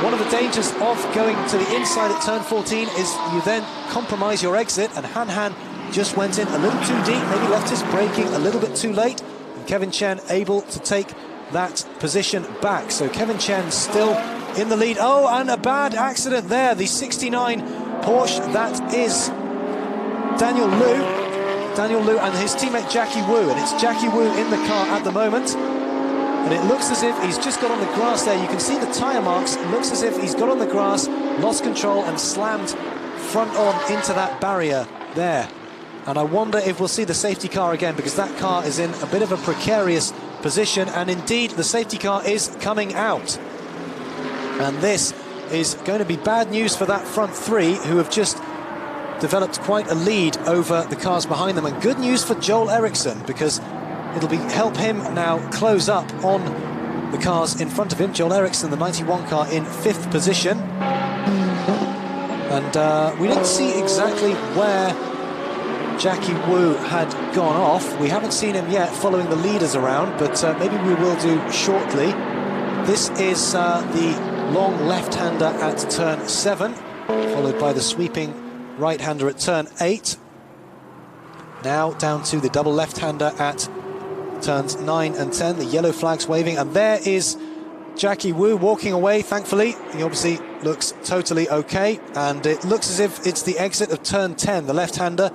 One of the dangers of going to the inside at turn 14 is you then compromise your exit, and Han Han just went in a little too deep, maybe left his braking a little bit too late, and Kevin Chen able to take that position back. So Kevin Chen still in the lead. Oh, and a bad accident there. The 69 Porsche, that is Daniel Liu and his teammate Jackie Wu, and it's Jackie Wu in the car at the moment. And it looks as if he's just got on the grass there. You can see the tyre marks. It looks as if he's got on the grass, lost control and slammed front on into that barrier there. And I wonder if we'll see the safety car again, because that car is in a bit of a precarious position. And indeed, the safety car is coming out. And this is going to be bad news for that front three, who have just developed quite a lead over the cars behind them. And good news for Joel Eriksson, because it'll help him now close up on the cars in front of him. Joel Eriksson, the 91 car, in 5th position. And we didn't see exactly where Jackie Wu had gone off. We haven't seen him yet following the leaders around, but maybe we will do shortly. This is the long left-hander at turn 7, followed by the sweeping right-hander at turn 8. Now down to the double left-hander at turns 9 and 10, the yellow flags waving, and there is Jackie Wu walking away, thankfully. He obviously looks totally okay, and it looks as if it's the exit of turn 10, the left-hander.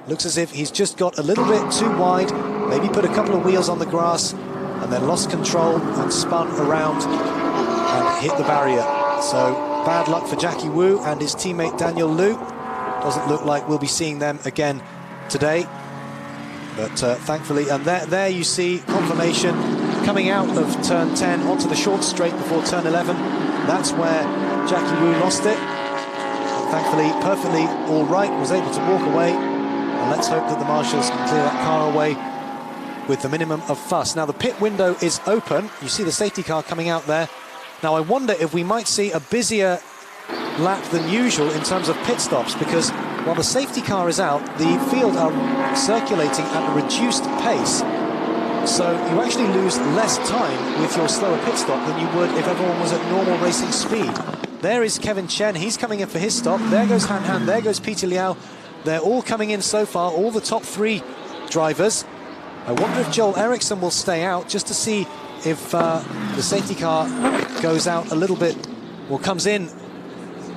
Looks as if he's just got a little bit too wide, maybe put a couple of wheels on the grass, and then lost control and spun around and hit the barrier. So bad luck for Jackie Wu and his teammate Daniel Liu. Doesn't look like we'll be seeing them again today. But thankfully, and there you see confirmation coming out of turn 10 onto the short straight before turn 11. That's where Jackie Wu lost it. Thankfully, perfectly all right, was able to walk away. And let's hope that the marshals can clear that car away with the minimum of fuss. Now the pit window is open. You see the safety car coming out there. Now I wonder if we might see a busier lap than usual in terms of pit stops, because while the safety car is out, the field are circulating at a reduced pace. So you actually lose less time with your slower pit stop than you would if everyone was at normal racing speed. There is Kevin Chen, he's coming in for his stop. There goes Han Han, there goes Peter Liao. They're all coming in so far, all the top 3 drivers. I wonder if Joel Eriksson will stay out, just to see if the safety car goes out a little bit, or comes in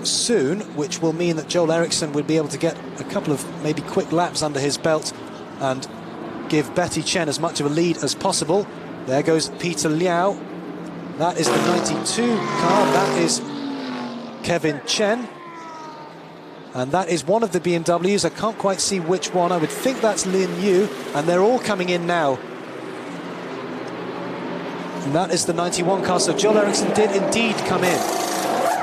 soon, which will mean that Joel Eriksson would be able to get a couple of maybe quick laps under his belt and give Betty Chen as much of a lead as possible. There goes Peter Liao. That is the 92 car, that is Kevin Chen. And that is one of the BMWs. I can't quite see which one. I would think that's Lin Yu, and they're all coming in now. And that is the 91 car. So Joel Eriksson did indeed come in.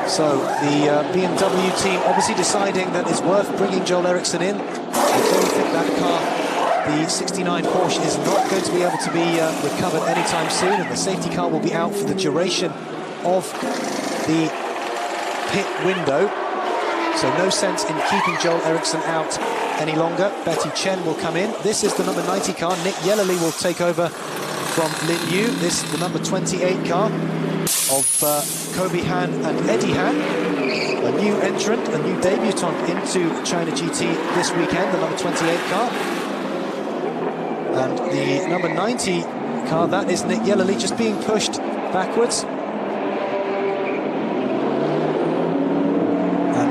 So the BMW team obviously deciding that it's worth bringing Joel Eriksson in. I don't think that car, the 69 Porsche, is not going to be able to be recovered anytime soon, and the safety car will be out for the duration of the pit window. So no sense in keeping Joel Eriksson out any longer. Betty Chen will come in. This is the number 90 car. Nick Yellerly will take over from Lin Yu. This is the number 28 car of Kobe Han and Eddie Han. A new entrant, a new debutant into China GT this weekend, the number 28 car. And the number 90 car, that is Nick Yellerly, just being pushed backwards.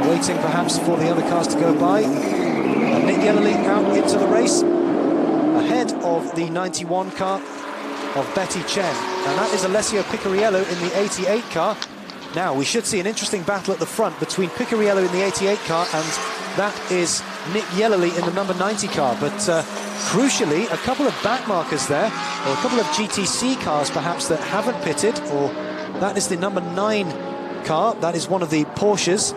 Waiting perhaps for the other cars to go by. And Nick Yellerly out into the race, ahead of the 91 car of Betty Chen. And that is Alessio Picariello in the 88 car. Now, we should see an interesting battle at the front between Picariello in the 88 car and that is Nick Yellerly in the number 90 car. But crucially, a couple of back markers there, or a couple of GTC cars perhaps that haven't pitted, or that is the number 9 car, that is one of the Porsches.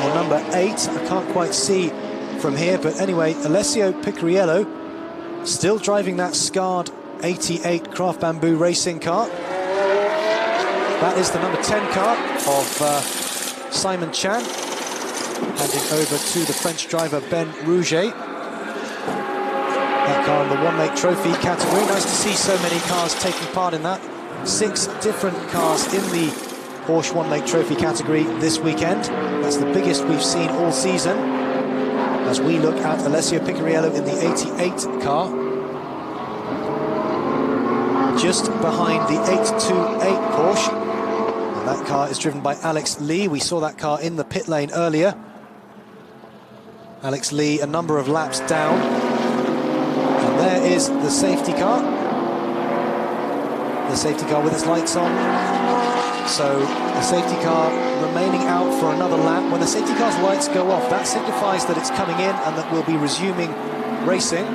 Or number 8, I can't quite see from here, but anyway, Alessio Picariello still driving that scarred 88 Craft Bamboo racing car. That is the number 10 car of Simon Chan, handing over to the French driver Ben Rouget. That car in the one-make trophy category. Nice to see so many cars taking part in that. 6 different cars in the Porsche one-make trophy category this weekend. That's the biggest we've seen all season. As we look at Alessio Picariello in the 88 car, just behind the 828 Porsche. And that car is driven by Alex Lee. We saw that car in the pit lane earlier. Alex Lee a number of laps down. And there is the safety car. The safety car with its lights on. So the safety car remaining out for another lap. When the safety car's lights go off, that signifies that it's coming in and that we'll be resuming racing.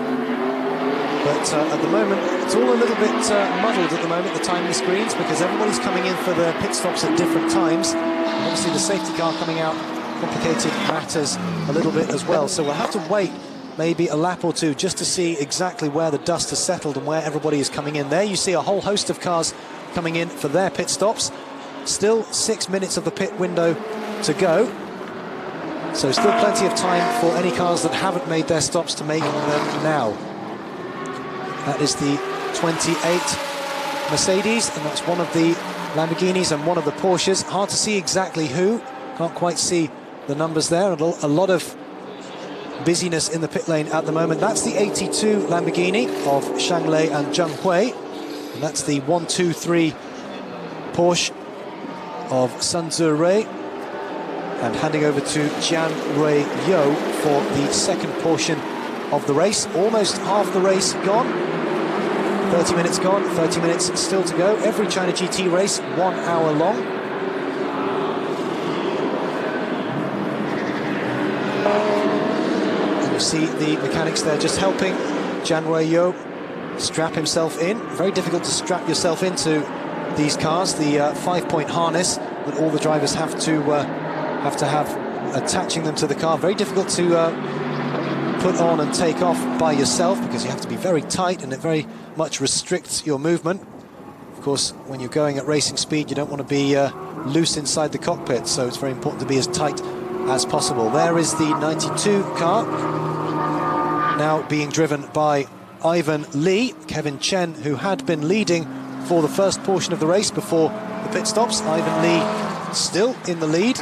But at the moment, it's all a little bit muddled at the moment, the timing screens, because everybody's coming in for the pit stops at different times. And obviously the safety car coming out complicated matters a little bit as well. So we'll have to wait maybe a lap or two just to see exactly where the dust has settled and where everybody is coming in. There you see a whole host of cars coming in for their pit stops. Still 6 minutes of the pit window to go. So still plenty of time for any cars that haven't made their stops to make them now. That is the 28 Mercedes, and that's one of the Lamborghinis and one of the Porsches. Hard to see exactly who. Can't quite see the numbers there. A lot of busyness in the pit lane at the moment. That's the 82 Lamborghini of Shanghai and Zheng Hui. And that's the 123 Porsche of Sun Zirui. And handing over to Jian Rui Yo for the second portion of the race. Almost half the race gone. 30 minutes gone, 30 minutes still to go. Every China GT race, 1 hour long. And you see the mechanics there just helping Jian Rui Yo strap himself in. Very difficult to strap yourself into these cars. The 5-point harness that all the drivers have to have attaching them to the car. Very difficult to put on and take off by yourself because you have to be very tight and it very much restricts your movement. Of course, when you're going at racing speed, you don't want to be loose inside the cockpit, so it's very important to be as tight as possible. There is the 92 car, now being driven by Ivan Lee. Kevin Chen, who had been leading for the first portion of the race before the pit stops. Ivan Lee still in the lead.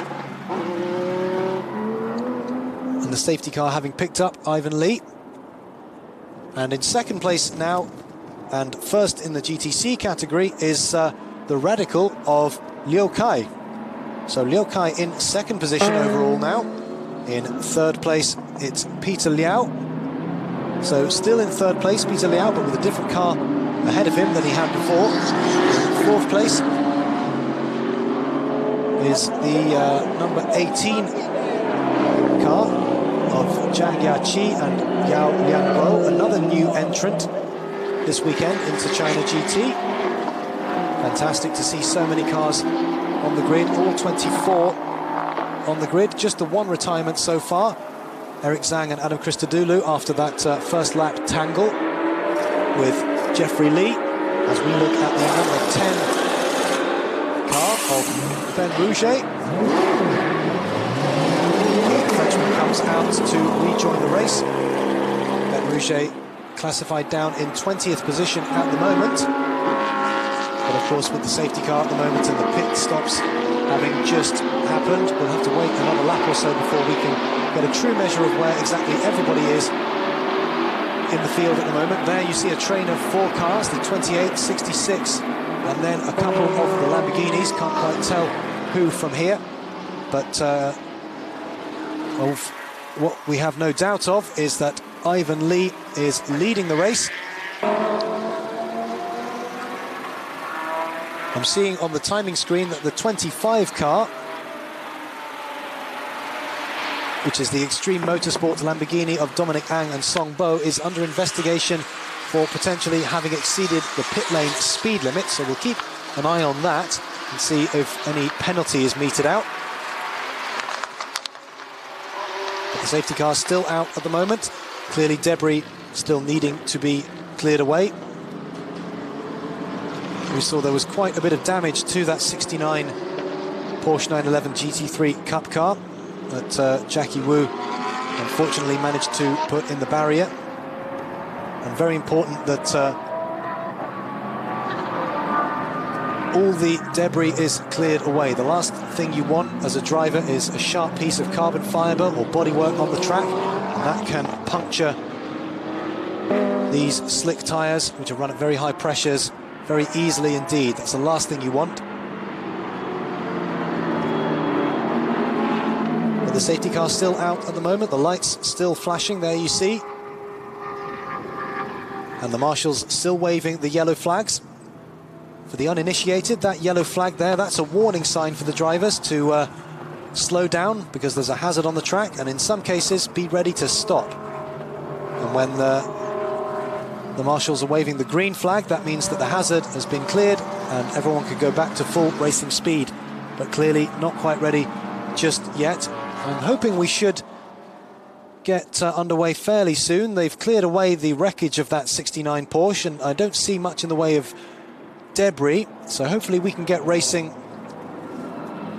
And the safety car having picked up Ivan Lee. And in second place now, and first in the GTC category, is the Radical of Liu Kai. So Liu Kai in second position overall now. In third place, it's Peter Liao. So still in third place, Peter Liao, but with a different car ahead of him than he had before. In fourth place is the number 18 car of Zhang Yaqi and Yao Liangbo, another new entrant this weekend into China GT. Fantastic to see so many cars on the grid, all 24 on the grid. Just the one retirement so far, Eric Zhang and Adam Christodoulou, after that first lap tangle with Jeffrey Lee. As we look at the number 10 car of Ben Rouget. The Frenchman comes out to rejoin the race. Ben Rouget classified down in 20th position at the moment. But of course, with the safety car at the moment and the pit stops having just happened, we'll have to wait another lap or so before we can get a true measure of where exactly everybody is in the field at the moment. There you see a train of 4 cars, the 28, 66, and then a couple of the Lamborghinis. Can't quite tell who from here, but of what we have no doubt of is that Ivan Lee is leading the race. I'm seeing on the timing screen that the 25 car, which is the Extreme Motorsport Lamborghini of Dominic Ang and Song Bo, is under investigation for potentially having exceeded the pit lane speed limit. So we'll keep an eye on that and see if any penalty is meted out. But the safety car is still out at the moment. Clearly debris still needing to be cleared away. We saw there was quite a bit of damage to that 69 Porsche 911 GT3 Cup car that Jackie Wu unfortunately managed to put in the barrier. And very important that all the debris is cleared away. The last thing you want as a driver is a sharp piece of carbon fibre or bodywork on the track, and that can puncture these slick tyres, which are run at very high pressures, very easily indeed. That's the last thing you want. But the safety car's still out at the moment. The lights still flashing, there you see. And the marshals still waving the yellow flags. For the uninitiated, that yellow flag there, that's a warning sign for the drivers to slow down because there's a hazard on the track, and in some cases be ready to stop. And when the marshals are waving the green flag, that means that the hazard has been cleared and everyone can go back to full racing speed. But clearly not quite ready just yet. I'm hoping we should get underway fairly soon. They've cleared away the wreckage of that 69 Porsche, and I don't see much in the way of debris, so hopefully we can get racing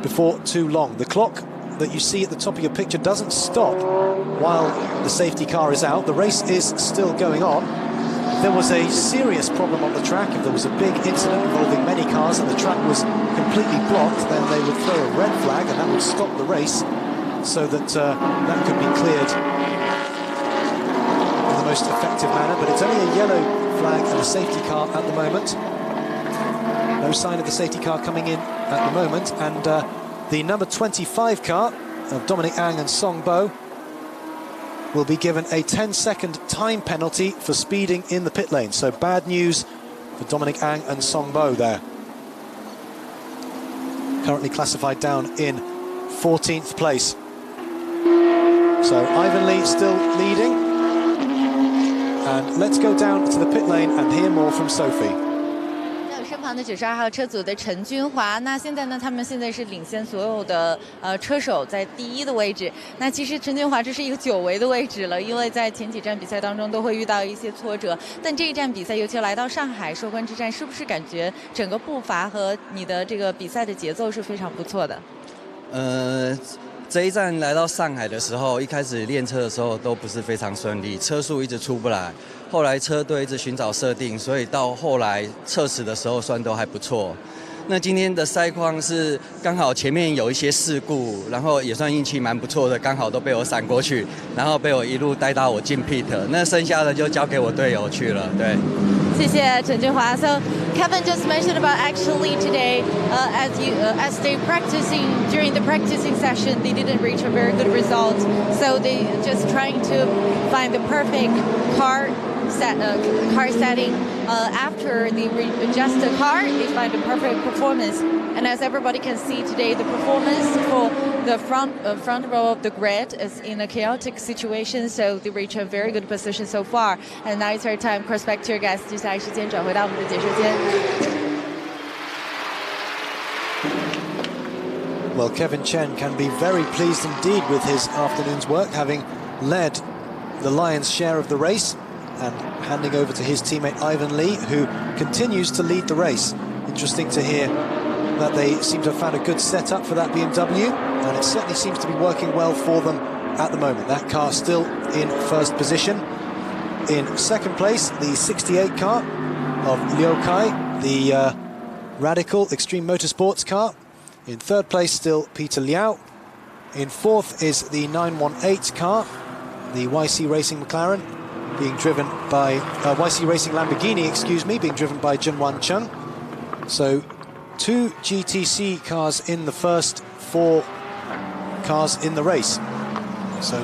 before too long. The clock that you see at the top of your picture doesn't stop while the safety car is out. The race is still going on. If there was a serious problem on the track, if there was a big incident involving many cars and the track was completely blocked, then they would throw a red flag and that would stop the race, so that that could be cleared in the most effective manner. But it's only a yellow flag and a safety car at the moment. No sign of the safety car coming in at the moment, and the number 25 car of Dominic Ang and Song Bo will be given a 10-second time penalty for speeding in the pit lane. So bad news for Dominic Ang and Song Bo there. Currently classified down in 14th place. So Ivan Lee still leading. And let's go down to the pit lane and hear more from Sophie. 身旁的92号车组的陈君华，那现在呢，他们现在是领先所有的车手在第一的位置。那其实陈君华这是一个久违的位置了，因为在前几站比赛当中都会遇到一些挫折，但这一站比赛，尤其来到上海收官之战，是不是感觉整个步伐和你的这个比赛的节奏是非常不错的？这一站来到上海的时候，一开始练车的时候都不是非常顺利，车速一直出不来。后来车队一直寻找设定，所以到后来测试的时候算都还不错。那今天的赛况是刚好前面有一些事故，然后也算运气蛮不错的，刚好都被我闪过去，然后被我一路带到我进 pit。那剩下的就交给我队友去了。对，谢谢陈俊华。So Kevin just mentioned about actually today, as they practicing during the practicing session, they didn't reach a very good result. So they just trying to find the perfect car setting. After they adjust the car, they find the perfect performance. And as everybody can see today, the performance for the front row of the grid is in a chaotic situation, so they reach a very good position so far. And now it's our time. Cross back to your guests. 接下来时间转回到我们的解说间。Well, Kevin Chen can be very pleased indeed with his afternoon's work, having led the lion's share of the race and handing over to his teammate Ivan Lee, who continues to lead the race. Interesting to hear that they seem to have found a good setup for that BMW, and it certainly seems to be working well for them at the moment. That car still in first position. In second place, the 68 car of Liu Kai, the Radical Extreme Motorsports car. In third place, still Peter Liao. In fourth is the 918 car, the YC Racing McLaren, being driven by YC Racing Lamborghini, excuse me, being driven by Junwan Chung. So 2 GTC cars in the first 4 cars in the race. So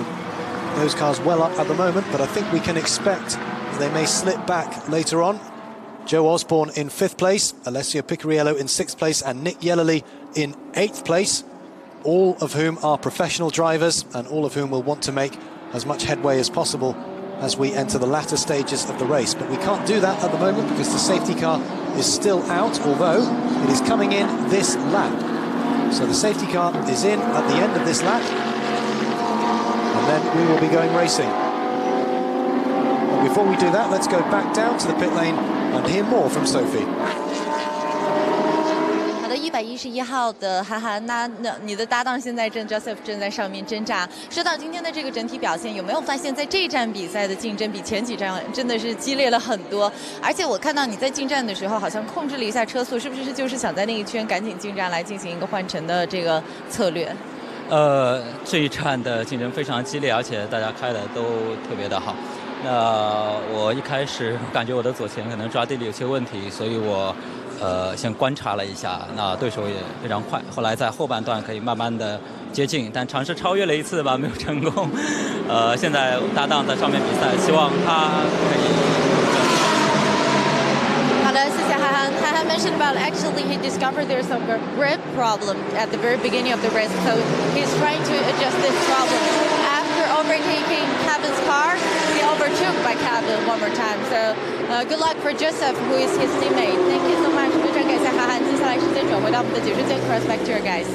those cars well up at the moment, but I think we can expect they may slip back later on. Joe Osborne in 5th place, Alessio Picariello in 6th place, and Nick Yellerly in 8th place, all of whom are professional drivers and all of whom will want to make as much headway as possible as we enter the latter stages of the race. But we can't do that at the moment because the safety car is still out, although it is coming in this lap. So the safety car is in at the end of this lap, and then we will be going racing. But before we do that, let's go back down to the pit lane and hear more from Sophie. 好的，111号的韩寒，那你的搭档现在Joseph 正在上面挣扎。说到今天的这个整体表现，有没有发现，在这一站比赛的竞争比前几站真的是激烈了很多？而且我看到你在进站的时候，好像控制了一下车速，是不是就是想在那一圈赶紧进站来进行一个换乘的这个策略？这一站的竞争非常激烈，而且大家开的都特别的好。那我一开始感觉我的左前可能抓地力有些问题，所以我先观察了一下，那对手也非常快。后来在后半段可以慢慢的接近，但尝试超越了一次吧，没有成功。现在搭档在上面比赛，希望他可以。好的，谢谢韩寒。韩寒 mentioned about actually he discovered there's some grip problem at the very beginning of the race, so he's trying to adjust this problem. After overtaking Kevin's car, he overtook by Kevin one more time. So good luck for Joseph, who is his teammate. Thank you so much. 非常感谢韩寒。接下来时间转回到我们的90届 Cross Spectator guys.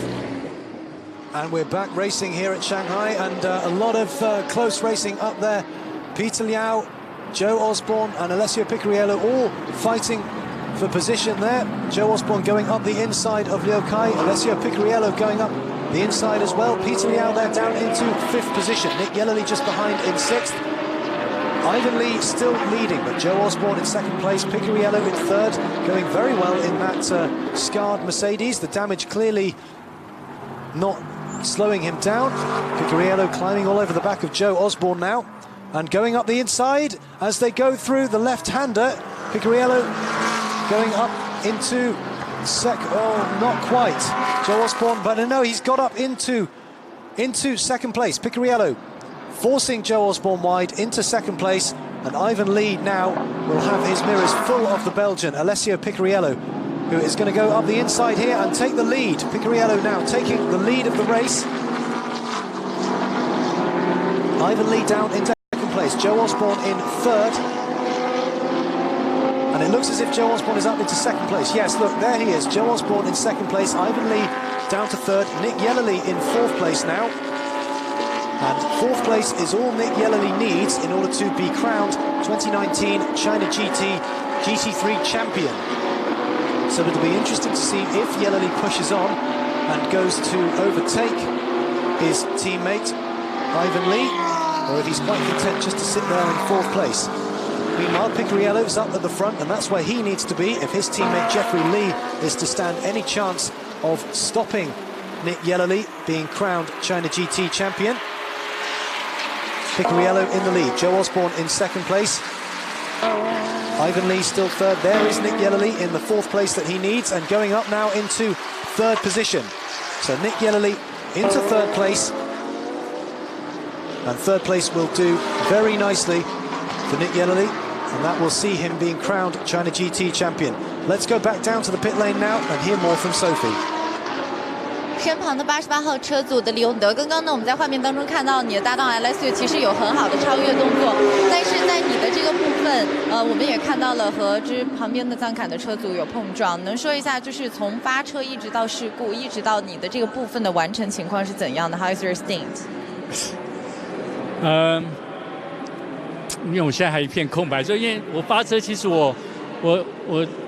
And we're back racing here at Shanghai, and a lot of close racing up there. Peter Liao, Joe Osborne and Alessio Picariello all fighting for position there. Joe Osborne going up the inside of Liu Kai, Alessio Picariello going up the inside as well. Peter Liao there down into 5th position. Nick Yellerly just behind in 6th. Ivan Lee still leading, but Joe Osborne in 2nd place, Picariello in 3rd, going very well in that scarred Mercedes. The damage clearly not slowing him down. Picariello climbing all over the back of Joe Osborne now, and going up the inside as they go through the left-hander. Picariello going up into not quite. Joe Osborne, but no, he's got up into 2nd place. Picariello forcing Joe Osborne wide into 2nd place, and Ivan Lee now will have his mirrors full of the Belgian, Alessio Picariello, who is going to go up the inside here and take the lead. Picariello now taking the lead of the race. Ivan Lee down into 2nd place, Joe Osborne in 3rd. And it looks as if Joe Osborne is up into 2nd place. Yes, look, there he is, Joe Osborne in 2nd place, Ivan Lee down to 3rd, Nick Yellerly in 4th place now. And 4th place is all Nick Yellerly needs in order to be crowned 2019 China GT3 champion. So it'll be interesting to see if Yellerly pushes on and goes to overtake his teammate Ivan Lee, or if he's quite content just to sit there in 4th place. Meanwhile, Picariello's up at the front, and that's where he needs to be if his teammate Jeffrey Lee is to stand any chance of stopping Nick Yellerly being crowned China GT champion. Picariello in the lead, Joe Osborne in 2nd place. Ivan Lee still 3rd. There is Nick Yellerly in the 4th place that he needs, and going up now into 3rd position. So Nick Yellerly into 3rd place, and 3rd place will do very nicely for Nick Yellerly, and that will see him being crowned China GT champion. Let's go back down to the pit lane now and hear more from Sophie. 身旁的88号车组的李永德，刚刚呢我们在画面当中看到你的搭档 Alessio 其实有很好的超越动作，但是在你的这个部分，我们也看到了和旁边的藏坎的车组有碰撞，能说一下就是从发车一直到事故，一直到你的这个部分的完成情况是怎样的 ？How is your stint？ 因为我现在还一片空白，所以因为我发车，其实我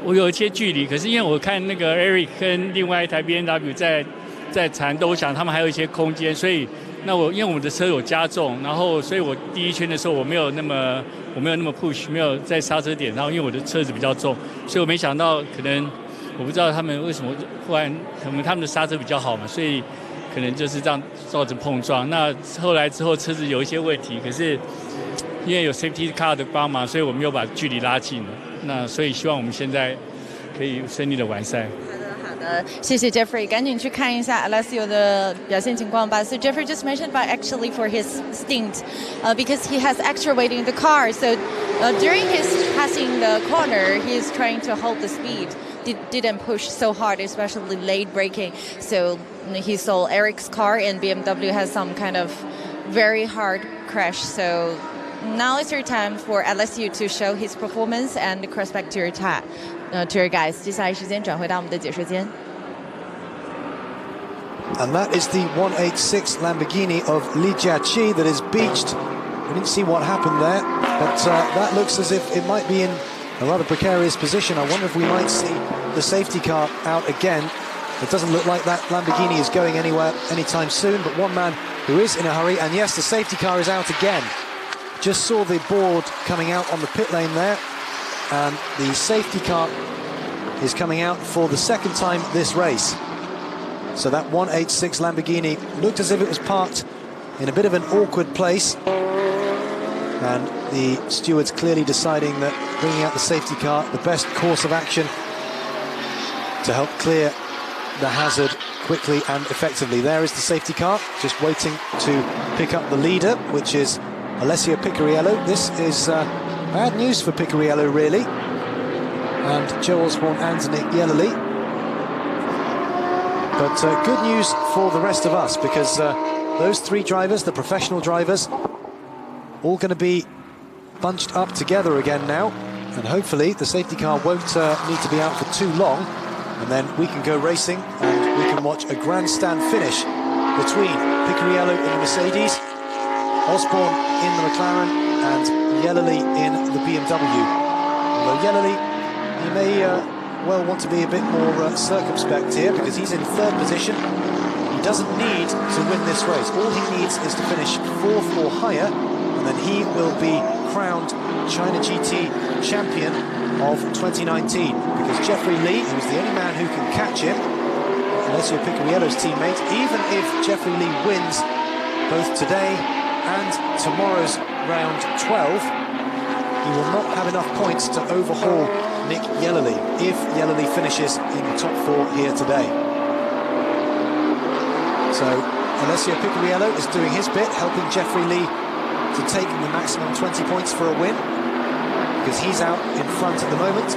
有一些距离，可是因为我看那个 Eric 跟另外一台 BMW 在缠斗，我想他们还有一些空间，所以因为我们的车有加重，然后所以我第一圈的时候我没有那么 push， 没有在刹车点，然后因为我的车子比较重，所以我没想到可能我不知道他们为什么忽然可能他们的刹车比较好嘛，所以可能就是这样造成碰撞。那后来之后车子有一些问题，可是因为有 safety car 的帮忙，所以我们又把距离拉近了。那所以希望我们现在可以顺利的完赛。谢谢 Jeffrey， 赶紧去看一下 Alessio 的表现情况吧。So Jeffrey just mentioned about actually for his stint, because he has extra weight in the car. So during his passing the corner, he is trying to hold the speed. Didn't push so hard, especially late braking. So he saw Eric's car and BMW has some kind of very hard crash. So now it's your time for Alessio to show his performance and cross back to your guys. 接下来时间转回到我们的解说间。And that is the 186 Lamborghini of Li Jiaqi that is beached. We didn't see what happened there, but that looks as if it might be in a rather precarious position. I wonder if we might see the safety car out again. It doesn't look like that Lamborghini is going anywhere anytime soon, but one man who is in a hurry, and yes, the safety car is out again. Just saw the board coming out on the pit lane there, and the safety car is coming out for the second time this race. So that 186 Lamborghini looked as if it was parked in a bit of an awkward place, and the stewards clearly deciding that bringing out the safety car, the best course of action to help clear the hazard quickly and effectively. There is the safety car, just waiting to pick up the leader, which is Alessio Picariello. This is bad news for Picariello, really, and Joe Osborne and Nick Yellowly. But good news for the rest of us, because those three drivers, the professional drivers, all going to be bunched up together again now, and hopefully the safety car won't need to be out for too long, and then we can go racing and we can watch a grandstand finish between Picariello in the Mercedes, Osborne in the McLaren, and Yellowly in the BMW. Although Yellowly, he may well want to be a bit more circumspect here, because he's in third position. He doesn't need to win this race. All he needs is to finish fourth or higher, and then he will be crowned China GT champion of 2019, because Jeffrey Lee, who's the only man who can catch him, Alessio Picariello's teammate, even if Jeffrey Lee wins both today and tomorrow's round 12, he will not have enough points to overhaul Nick Yellowly if Yellowly finishes in the top four here today. So Alessio Picariello is doing his bit, helping Jeffrey Lee to take the maximum 20 points for a win, because he's out in front at the moment.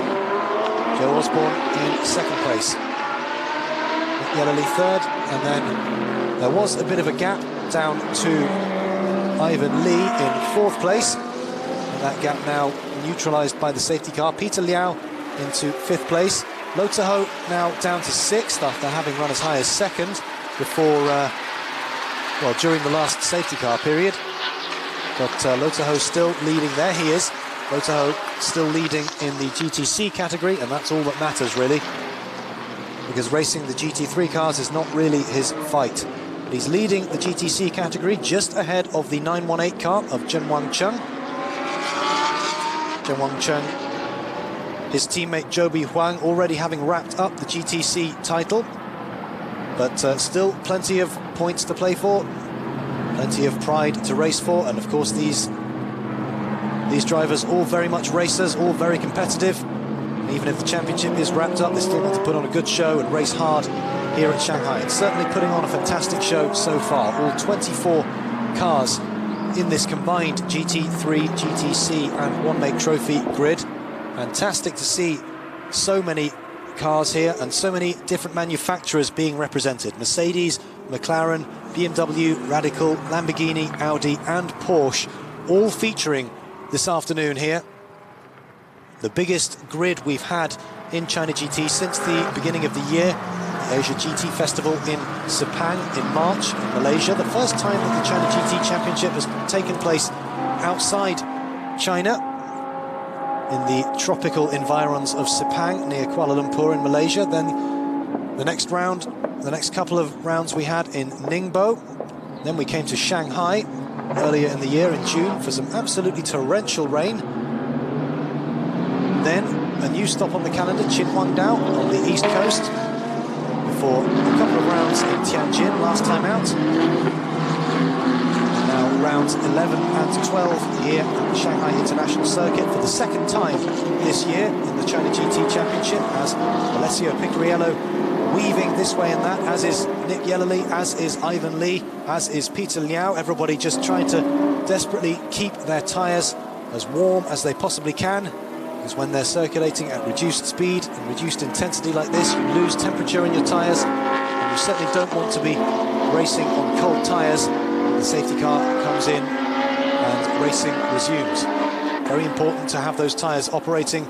Joe Osborne in second place, Nick Yellowly third, and then there was a bit of a gap down to Ivan Lee in fourth place, and that gap now neutralised by the safety car. Peter Liao into fifth place. Lo Taho now down to sixth after having run as high as second before, well, during the last safety car period. But Lo Taho still leading. There he is. Lo Taho still leading in the GTC category, and that's all that matters, really, because racing the GT3 cars is not really his fight. But he's leading the GTC category just ahead of the 918 car of Zheng Wangcheng. Zheng Wangcheng, his teammate Joby Huang, already having wrapped up the GTC title, but still plenty of points to play for, plenty of pride to race for, and of course these drivers all very much racers, all very competitive. Even if the championship is wrapped up, they still want to put on a good show and race hard here at Shanghai. And certainly putting on a fantastic show so far. All 24 cars in this combined GT3, GTC and One Make Trophy grid. Fantastic to see so many cars here and so many different manufacturers being represented. Mercedes, McLaren, BMW, Radical, Lamborghini, Audi and Porsche, all featuring this afternoon here. The biggest grid we've had in China GT since the beginning of the year. The Asia GT Festival in Sepang in March in Malaysia. The first time that the China GT Championship has taken place outside China, in the tropical environs of Sepang near Kuala Lumpur in Malaysia. Then the next couple of rounds we had in Ningbo. Then we came to Shanghai earlier in the year in June for some absolutely torrential rain. Then a new stop on the calendar, Qinhuangdao on the east coast, before a couple of rounds in Tianjin last time out. Now rounds 11 and 12 here at the Shanghai International Circuit for the second time this year in the China GT Championship, as Alessio Picariello weaving this way and that, as is Nick Yellerly, as is Ivan Lee, as is Peter Liao. Everybody just trying to desperately keep their tyres as warm as they possibly can, because when they're circulating at reduced speed and reduced intensity like this, you lose temperature in your tyres, and you certainly don't want to be racing on cold tyres. The safety car comes in and racing resumes. Very important to have those tyres operating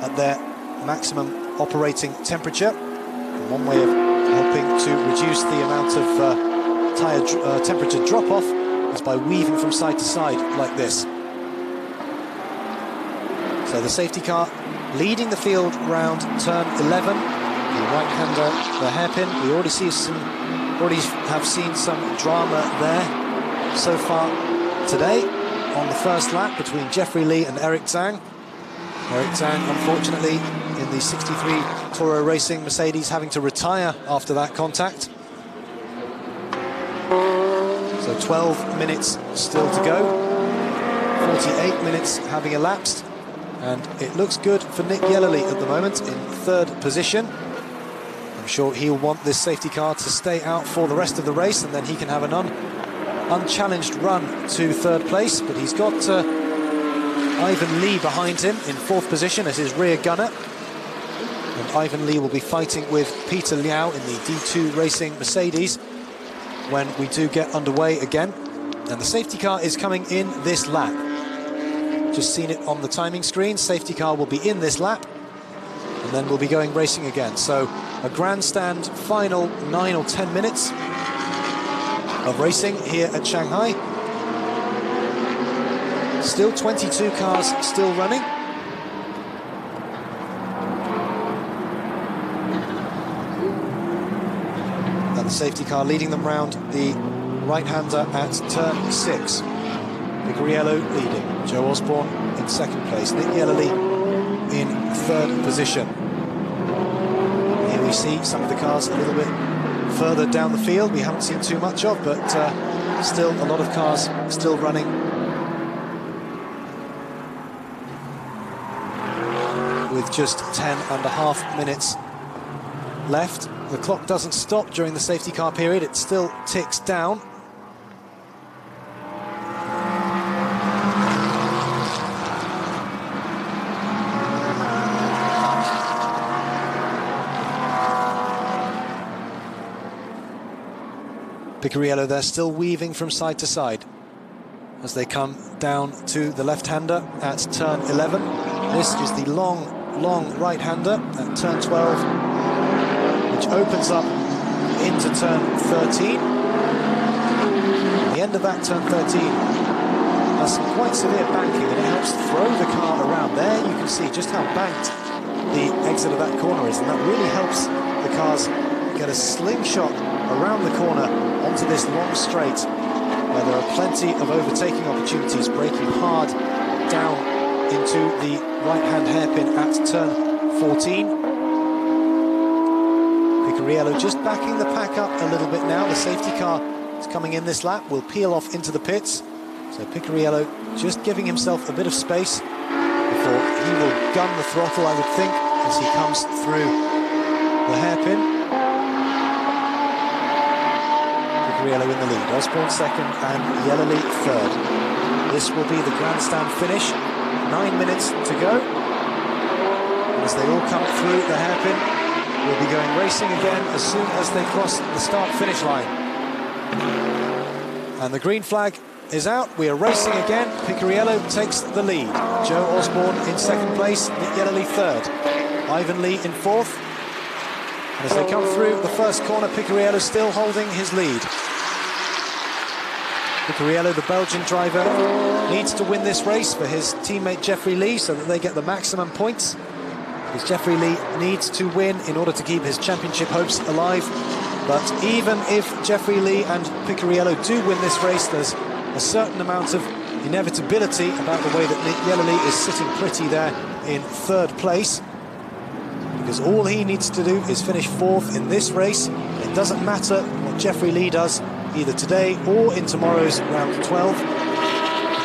at their maximum operating temperature. And one way of helping to reduce the amount of tyre temperature drop-off is by weaving from side to side like this. So the safety car leading the field round turn 11. The right-hander, the hairpin. We already have seen some drama there so far today on the first lap between Jeffrey Lee and Eric Zhang. Eric Zhang, unfortunately, in the 63 Toro Racing Mercedes, having to retire after that contact. So 12 minutes still to go. 48 minutes having elapsed. And it looks good for Nick Yellerly at the moment in third position. I'm sure he'll want this safety car to stay out for the rest of the race, and then he can have an unchallenged run to third place. But he's got Ivan Lee behind him in fourth position as his rear gunner. And Ivan Lee will be fighting with Peter Liao in the D2 Racing Mercedes when we do get underway again. And the safety car is coming in this lap. Just seen it on the timing screen. Safety car will be in this lap, and then we'll be going racing again. So a grandstand final 9 or 10 minutes of racing here at Shanghai. Still 22 cars still running. And the safety car leading them round the right-hander at turn 6. Picariello leading, Joe Osborne in second place, Nick Yellerly in third position. Here we see some of the cars a little bit further down the field. We haven't seen too much of, but still a lot of cars still running. With just 10.5 minutes left. The clock doesn't stop during the safety car period, it still ticks down. Picariello there still weaving from side to side as they come down to the left-hander at turn 11. This is the long right-hander at turn 12, which opens up into turn 13. The end of that turn 13 has some quite severe banking, and it helps throw the car around. There you can see just how banked the exit of that corner is, and that really helps the cars get a slingshot around the corner onto this long straight, where there are plenty of overtaking opportunities, braking hard down into the right-hand hairpin at turn 14. Picariello just backing the pack up a little bit now. The safety car is coming in this lap, will peel off into the pits. So Picariello just giving himself a bit of space before he will gun the throttle, I would think, as he comes through the hairpin. Picariello in the lead, Osborne second and Yellerly third. This will be the grandstand finish. 9 minutes to go. And as they all come through the hairpin, we'll be going racing again as soon as they cross the start-finish line. And the green flag is out. We are racing again. Picariello takes the lead. Joe Osborne in second place, Nick Yellerly third. Ivan Lee in fourth. And as they come through the first corner, Picariello still holding his lead. Picariello, the Belgian driver, needs to win this race for his teammate Jeffrey Lee so that they get the maximum points. Because Jeffrey Lee needs to win in order to keep his championship hopes alive. But even if Jeffrey Lee and Picariello do win this race, there's a certain amount of inevitability about the way that Nick Yellerly is sitting pretty there in third place. Because all he needs to do is finish fourth in this race. It doesn't matter what Jeffrey Lee does, either today or in tomorrow's round 12.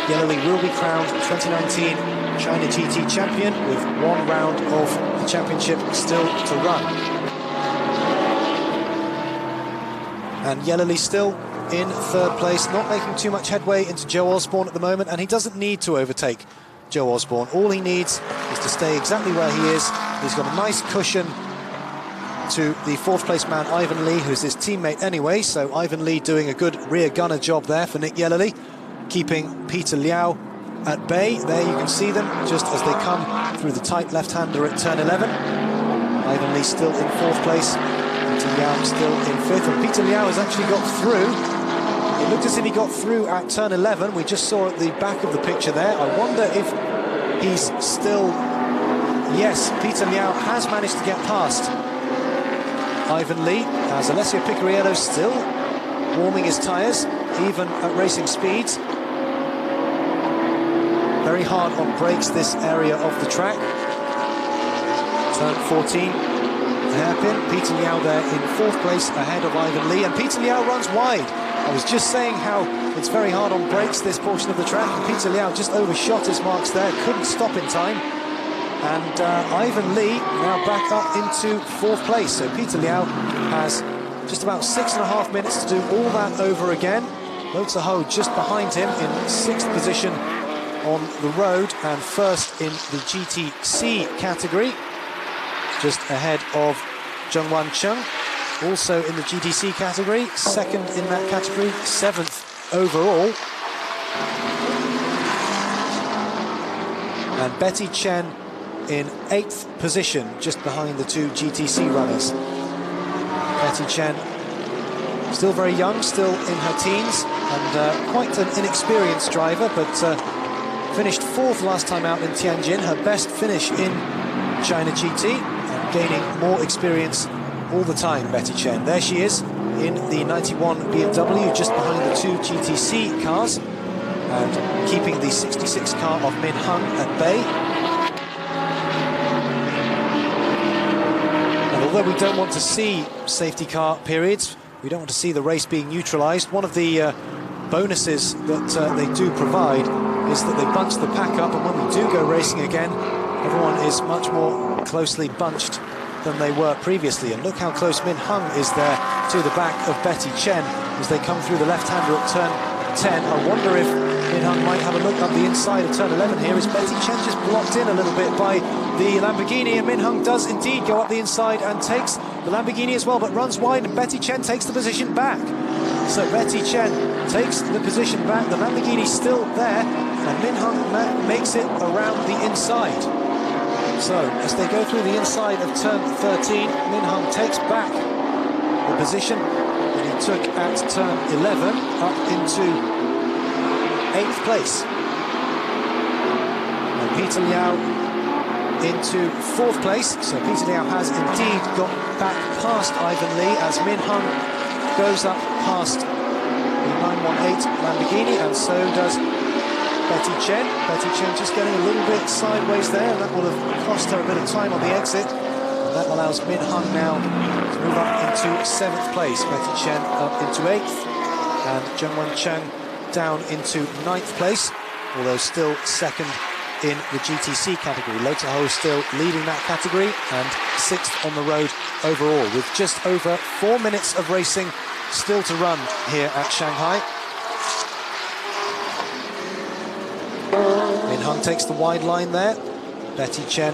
Yellerly will be crowned 2019 China GT champion with one round of the championship still to run. And Yellerly still in third place, not making too much headway into Joe Osborne at the moment, and he doesn't need to overtake Joe Osborne. All he needs is to stay exactly where he is. He's got a nice cushion to the fourth place man Ivan Lee, who's his teammate anyway, so Ivan Lee doing a good rear gunner job there for Nick Yellerly, keeping Peter Liao at bay. There you can see them just as they come through the tight left-hander at turn 11. Ivan Lee still in fourth place, Peter Liao still in fifth, and Peter Liao has actually got through. It looked as if he got through at turn 11. We just saw at the back of the picture there. I wonder if he's still... Yes, Peter Liao has managed to get past Ivan Lee, as Alessio Picariello still warming his tyres, even at racing speeds. Very hard on brakes, this area of the track. Turn 14, hairpin. Peter Liao there in fourth place ahead of Ivan Lee, and Peter Liao runs wide. I was just saying how it's very hard on brakes, this portion of the track, and Peter Liao just overshot his marks there, couldn't stop in time. And Ivan Lee now back up into fourth place. So Peter Liao has just about 6.5 minutes to do all that over again. Lo Tzu-ho just behind him in sixth position on the road and first in the GTC category, just ahead of Zhengwan Cheng. Also in the GTC category, second in that category, seventh overall. And Betty Chen in 8th position, just behind the two GTC runners. Betty Chen, still very young, still in her teens, and quite an inexperienced driver, but finished fourth last time out in Tianjin, her best finish in China GT, and gaining more experience all the time, Betty Chen. There she is in the 91 BMW, just behind the two GTC cars, and keeping the 66 car of Min Hung at bay. Although we don't want to see safety car periods, we don't want to see the race being neutralised, one of the bonuses that they do provide is that they bunch the pack up, and when we do go racing again, everyone is much more closely bunched than they were previously. And look how close Min Hung is there to the back of Betty Chen as they come through the left-hander at turn 10. I wonder if Min Hung might have a look up the inside of turn 11 here. Is Betty Chen just blocked in a little bit by the Lamborghini, and Min Hung does indeed go up the inside and takes the Lamborghini as well, but runs wide, and Betty Chen takes the position back. So Betty Chen takes the position back, the Lamborghini's still there, and Min Hung makes it around the inside. So as they go through the inside of turn 13, Min Hung takes back the position that he took at turn 11 up into 8th place. And Peter Liao into 4th place, so Peter Liao has indeed got back past Ivan Lee as Min Hung goes up past the 918 Lamborghini, and so does Betty Chen. Betty Chen just getting a little bit sideways there, and that will have cost her a bit of time on the exit. And that allows Min Hung now to move up into 7th place. Betty Chen up into 8th, and Zhengwan Cheng down into 9th place, although still second in the GTC category. Lo Tzu-ho still leading that category and 6th on the road overall, with just over 4 minutes of racing still to run here at Shanghai. Min Hung takes the wide line there. Betty Chen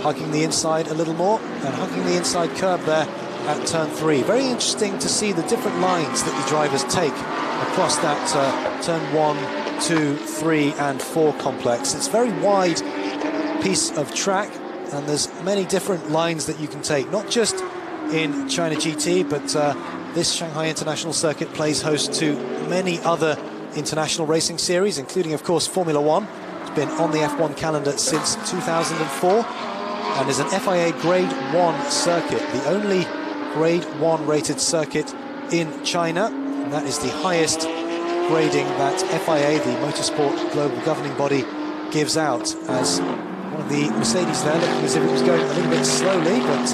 hugging the inside a little more and hugging the inside curb there at turn 3. Very interesting to see the different lines that the drivers take across that turn 1, 2, 3 and 4 complex. It's a very wide piece of track, and there's many different lines that you can take, not just in China GT, but this Shanghai International Circuit plays host to many other international racing series, including of course Formula 1. It's been on the F1 calendar since 2004 and is an FIA Grade 1 circuit, the only Grade 1 rated circuit in China, and that is the highest grading that FIA, the Motorsport Global Governing Body, gives out. As one of the Mercedes there looking as if it was going a little bit slowly, but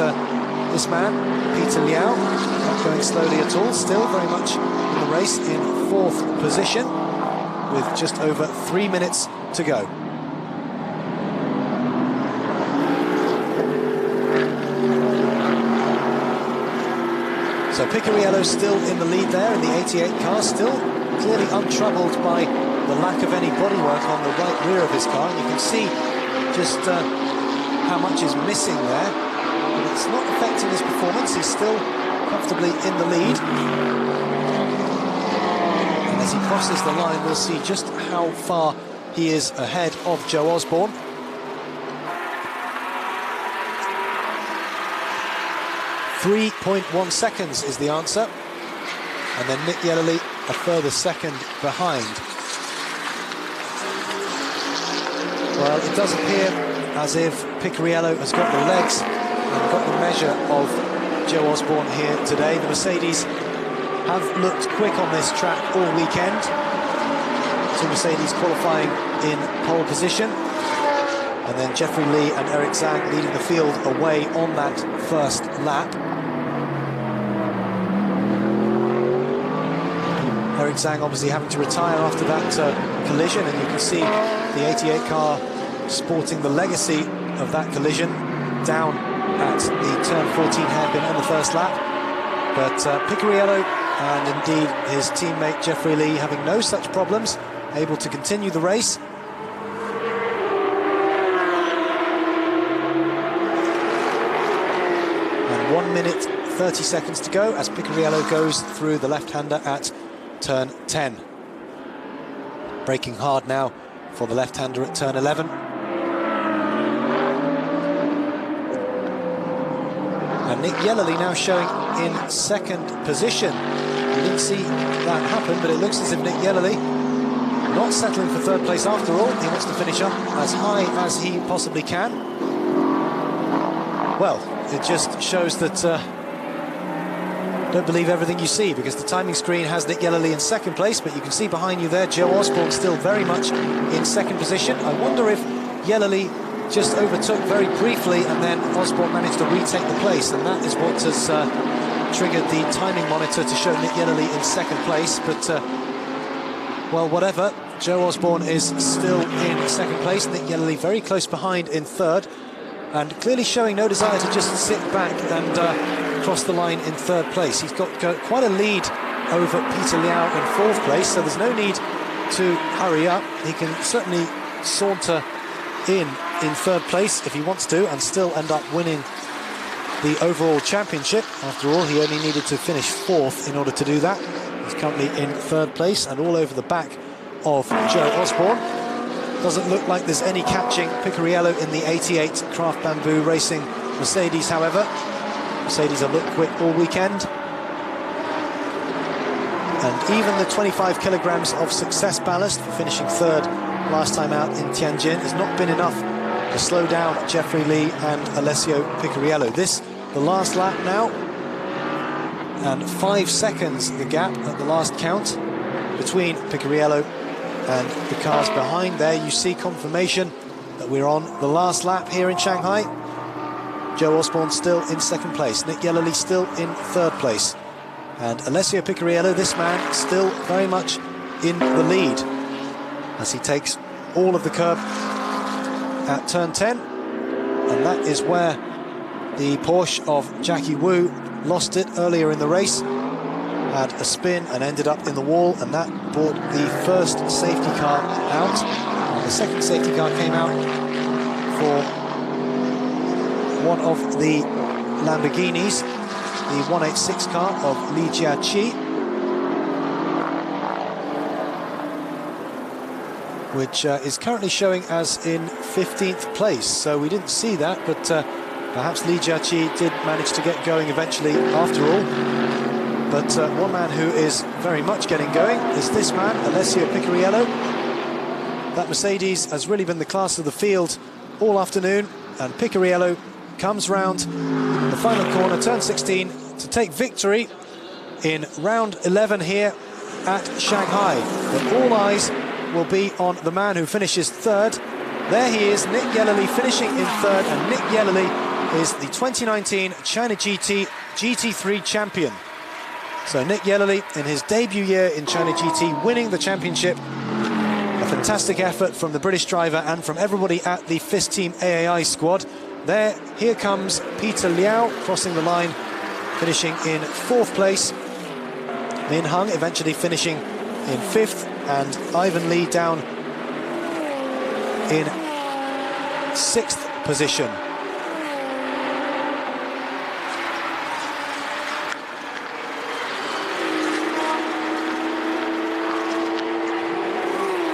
this man, Peter Liao, not going slowly at all, still very much in the race in 4th position with just over 3 minutes to go. So Picariello still in the lead there in the 88 car, still clearly untroubled by the lack of any bodywork on the right rear of his car. And you can see just how much is missing there. But it's not affecting his performance. He's still comfortably in the lead. And as he crosses the line, we'll see just how far he is ahead of Joe Osborne. .1 seconds is the answer. And then Nick Yellerly a further second behind. Well, it does appear as if Picariello has got the legs and got the measure of Joe Osborne here today. The Mercedes have looked quick on this track all weekend. Two Mercedes qualifying in pole position. And then Jeffrey Lee and Eric Zhang leading the field away on that first lap. Eric Zhang obviously having to retire after that collision, and you can see the 88 car sporting the legacy of that collision down at the turn 14 hairpin on the first lap. But Picariello and indeed his teammate Jeffrey Lee having no such problems, able to continue the race. And 1 minute 30 seconds to go as Picariello goes through the left-hander at turn 10. Braking hard now for the left-hander at turn 11. And Nick Yellerly now showing in second position. You didn't see that happen, but it looks as if Nick Yellerly not settling for third place after all. He wants to finish up as high as he possibly can. Well, it just shows that don't believe everything you see, because the timing screen has Nick Yellerly in second place, but you can see behind you there Joe Osborne still very much in second position. I wonder if Yellerly just overtook very briefly and then Osborne managed to retake the place, and that is what has triggered the timing monitor to show Nick Yellerly in second place. But well, whatever, Joe Osborne is still in second place. Nick Yellerly very close behind in third, and clearly showing no desire to just sit back and cross the line in third place. He's got quite a lead over Peter Liao in fourth place, so there's no need to hurry up. He can certainly saunter in third place if he wants to and still end up winning the overall championship. After all, he only needed to finish fourth in order to do that. He's currently in third place and all over the back of Joe Osborne. Doesn't look like there's any catching Picariello in the 88 Craft Bamboo Racing Mercedes, however. Mercedes have looked quick all weekend. And even the 25 kilograms of success ballast for finishing third last time out in Tianjin has not been enough to slow down Jeffrey Lee and Alessio Picariello. This, the last lap now, and 5 seconds the gap at the last count between Picariello and the cars behind. There you see confirmation that we're on the last lap here in Shanghai. Joe Osborne still in second place, Nick Yellerly still in third place, and Alessio Picariello, this man, still very much in the lead as he takes all of the curb at turn 10, and that is where the Porsche of Jackie Wu lost it earlier in the race, had a spin and ended up in the wall, and that brought the first safety car out. And the second safety car came out for one of the Lamborghinis, the 186 car of Li Jiaqi, which is currently showing as in 15th place. So we didn't see that, but perhaps Li Jiaqi did manage to get going eventually after all. But one man who is very much getting going is this man, Alessio Picariello. That Mercedes has really been the class of the field all afternoon, and Picariello comes round the final corner, turn 16, to take victory in round 11 here at Shanghai. But all eyes will be on the man who finishes third. There he is, Nick Yellerly, finishing in third, and Nick Yellerly is the 2019 China GT3 champion. So Nick Yellerly, in his debut year in China GT, winning the championship. A fantastic effort from the British driver and from everybody at the FIS Team AAI squad. Here comes Peter Liao crossing the line finishing in 4th place. Min Hung eventually finishing in 5th, and Ivan Lee down in 6th position.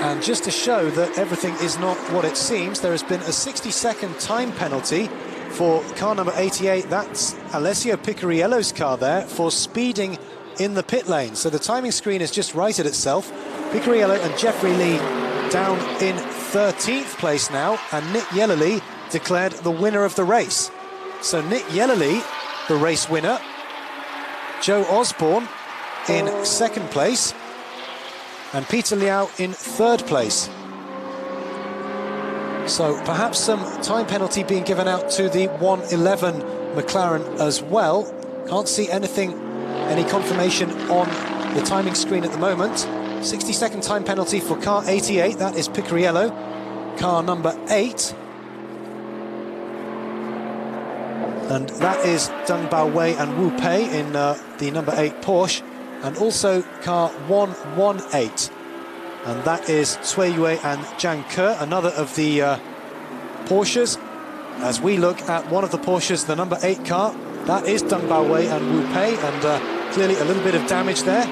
And just to show that everything is not what it seems, there has been a 60-second time penalty for car number 88. That's Alessio Picariello's car there for speeding in the pit lane. So the timing screen has just righted itself. Picariello and Jeffrey Lee down in 13th place now, and Nick Yellerly declared the winner of the race. So Nick Yellerly, the race winner, Joe Osborne in 2nd place, and Peter Liao in 3rd place. So perhaps some time penalty being given out to the 111 McLaren as well. Can't see anything, any confirmation on the timing screen at the moment. 60-second time penalty for car 88, that is Picariello. Car number 8. And that is Deng Baowei and Wu Pei in the number 8 Porsche. And also car 118, and that is Cui Yue and Zhang Ke, another of the Porsches. As we look at one of the Porsches, the number 8 car, that is Deng Baowei and Wu Pei, and clearly a little bit of damage there